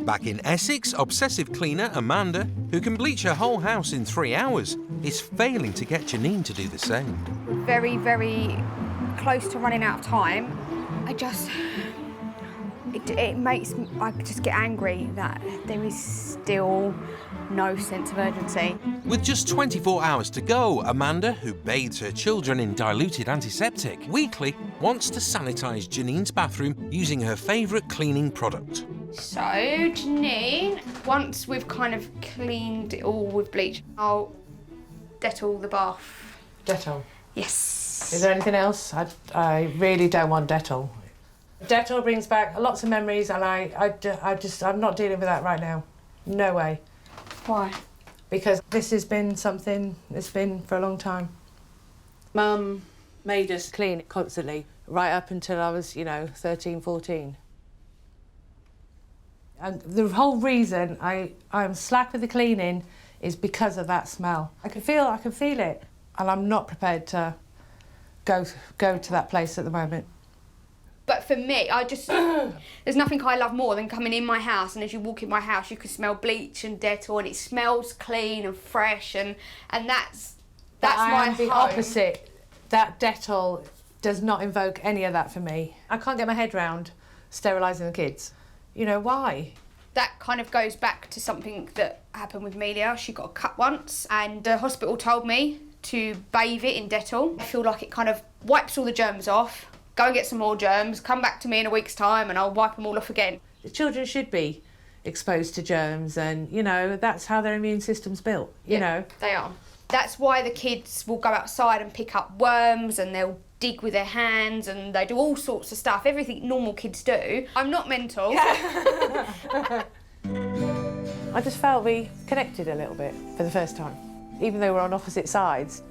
Back in Essex, obsessive cleaner Amanda, who can bleach her whole house in 3 hours, is failing to get Janine to do the same. Very, very close to running out of time. It makes me, I just get angry that there is still no sense of urgency. With just 24 hours to go, Amanda, who bathes her children in diluted antiseptic weekly, wants to sanitise Janine's bathroom using her favourite cleaning product. So, Janine, once we've kind of cleaned it all with bleach, I'll Dettol the bath. Dettol? Yes. Is there anything else? I really don't want Dettol. Dettol brings back lots of memories, and I'm not dealing with that right now. No way. Why? Because this has been something that's been for a long time. Mum made us clean constantly, right up until I was, 13, 14. And the whole reason I'm slack with the cleaning is because of that smell. I can feel it, and I'm not prepared to go to that place at the moment. But for me, there's nothing I love more than coming in my house, and as you walk in my house, you can smell bleach and Dettol, and it smells clean and fresh, and that's my home. The opposite. That Dettol does not invoke any of that for me. I can't get my head round sterilising the kids. Why? That kind of goes back to something that happened with Melia. She got a cut once, and the hospital told me to bathe it in Dettol. I feel like it kind of wipes all the germs off. Go and get some more germs, come back to me in a week's time and I'll wipe them all off again. The children should be exposed to germs, and, that's how their immune system's built, They are. That's why the kids will go outside and pick up worms, and they'll dig with their hands and they do all sorts of stuff, everything normal kids do. I'm not mental. I just felt we connected a little bit for the first time. Even though we're on opposite sides,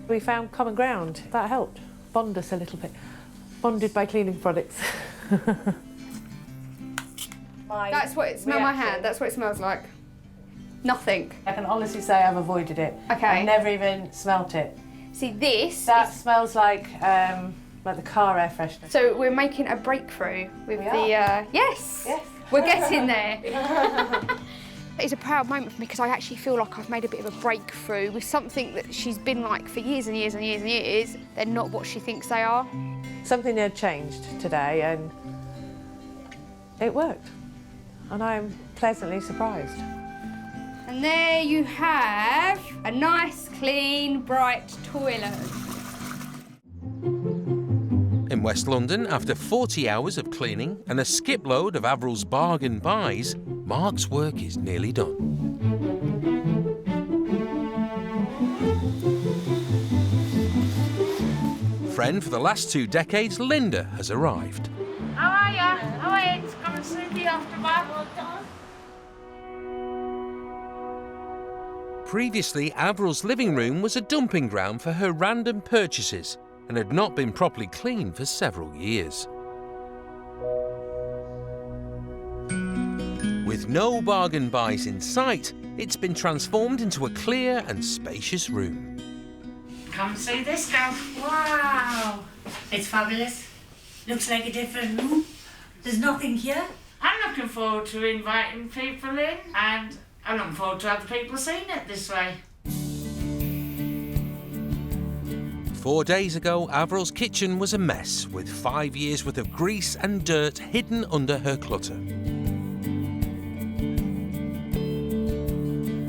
we found common ground. That helped bond us a little bit. Bonded by cleaning products. That's what it smells my hand. That's what it smells like. Nothing. I can honestly say I've avoided it. Okay. I've never even smelt it. See, this that smells like the car air freshener. So we're making a breakthrough with yes. We're getting there. It's a proud moment for me because I actually feel like I've made a bit of a breakthrough with something that she's been like for years and years and years and years. They're not what she thinks they are. Something had changed today and it worked. And I'm pleasantly surprised. And there you have a nice, clean, bright toilet. In West London, after 40 hours of cleaning and a skipload of Avril's bargain buys, Mark's work is nearly done. Friend for the last 2 decades, Linda, has arrived. How are you? How are you? Come and see me after bath. Previously, Avril's living room was a dumping ground for her random purchases and had not been properly cleaned for several years. With no bargain buys in sight, it's been transformed into a clear and spacious room. Come see this girl. Wow, it's fabulous. Looks like a different room. There's nothing here. I'm looking forward to inviting people in, and I'm looking forward to other people seeing it this way. 4 days ago, Avril's kitchen was a mess, with 5 years' worth of grease and dirt hidden under her clutter.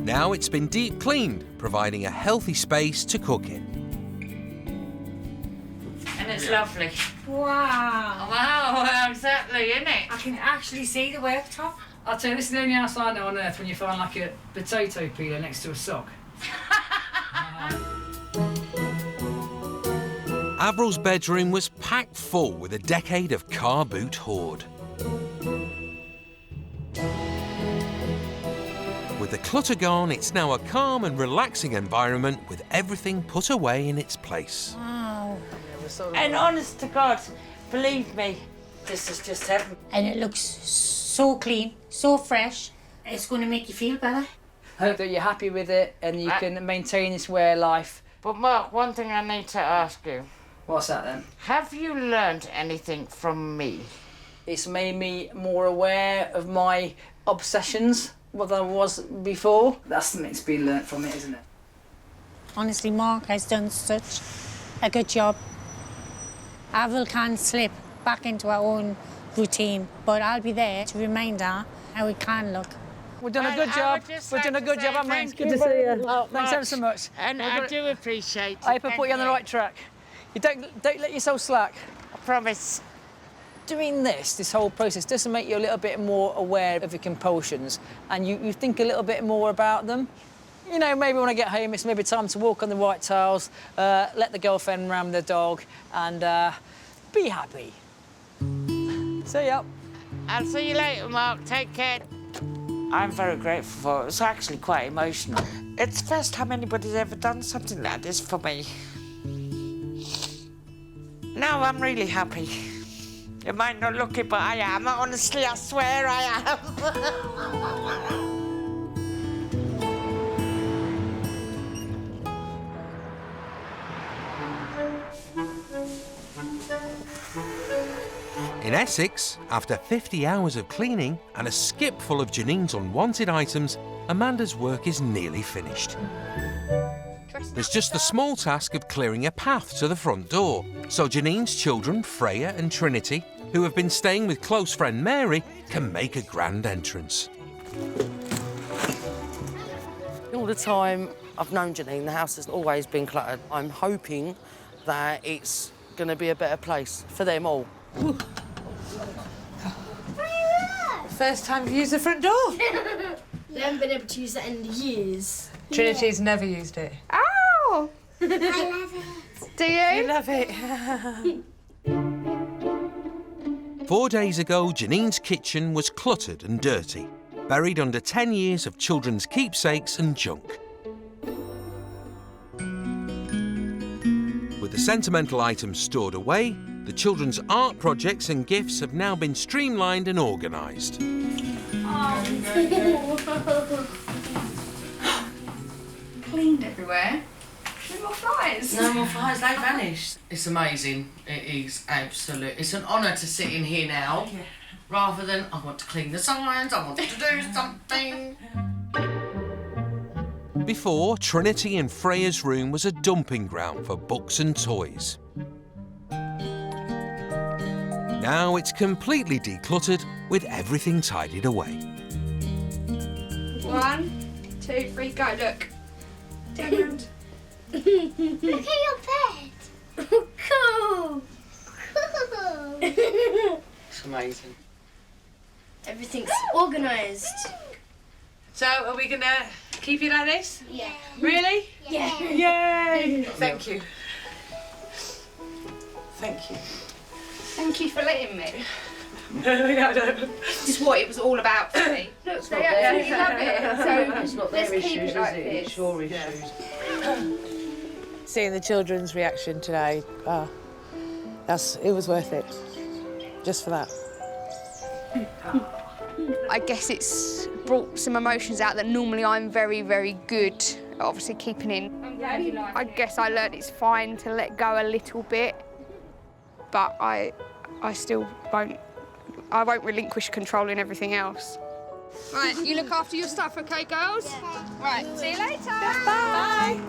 Now it's been deep cleaned, providing a healthy space to cook in. And it's lovely. Wow. Wow, exactly, isn't it? I can actually see the worktop. I'll tell you, this is the only house I know on earth when you find like a potato peeler next to a sock. Avril's bedroom was packed full with a decade of car boot hoard. With the clutter gone, it's now a calm and relaxing environment with everything put away in its place. Wow. And honest to God, believe me, this is just heaven. And it looks so clean, so fresh. It's going to make you feel better. Hope that you're happy with it and you can maintain this way of life. But Mark, one thing I need to ask you. What's that then? Have you learned anything from me? It's made me more aware of my obsessions, what I was before. That's something that's been learnt from it, isn't it? Honestly, Mark has done such a good job. Avril can slip back into our own routine, but I'll be there to remind her how it can look. We've done a good job. We've done a good job, haven't we? It's good to see you. Thanks ever so much. And I do appreciate it. I hope I put you on the right track. You don't let yourself slack. I promise. Doing this whole process, doesn't make you a little bit more aware of your compulsions and you think a little bit more about them. You know, maybe when I get home, it's maybe time to walk on the white tiles, let the girlfriend ram the dog and be happy. See ya. I'll see you later, Mark. Take care. I'm very grateful for it. It's actually quite emotional. It's the first time anybody's ever done something like this for me. No, I'm really happy. You might not look it, but I am. Honestly, I swear I am. In Essex, after 50 hours of cleaning and a skip full of Janine's unwanted items, Amanda's work is nearly finished. There's just the small task of clearing a path to the front door, so Janine's children, Freya and Trinity, who have been staying with close friend Mary, can make a grand entrance. All the time I've known Janine, the house has always been cluttered. I'm hoping that it's going to be a better place for them all. First time you've used the front door. We haven't been able to use that in years. Trinity's never used it. Ow! I love it. Do you? You love it. 4 days ago, Janine's kitchen was cluttered and dirty, buried under 10 years of children's keepsakes and junk. With the sentimental items stored away, the children's art projects and gifts have now been streamlined and organised. Cleaned everywhere. No more flies. No more flies, they vanished. It's amazing. It is absolute. It's an honour to sit in here now, rather than I want to clean the signs, I want to do something. Before, Trinity and Freya's room was a dumping ground for books and toys. Now it's completely decluttered with everything tidied away. 1, 2, 3, go, look. Turn around. Look at your bed. Cool. Cool. It's amazing. Everything's organised. So, are we going to keep it like this? Yeah. Really? Yeah. Yay! Thank you. Thank you. Thank you for letting me. No. This is what it was all about for me. Look, they actually love it. So It's not their let's keep issues, it like is it? this. It's your issues. Seeing the children's reaction today, it was worth it. Just for that. I guess it's brought some emotions out that normally I'm very, very good at obviously keeping in. I guess I learned it's fine to let go a little bit, but I still won't relinquish control in everything else. Right, you look after your stuff, okay, girls? Right, see you later. Bye.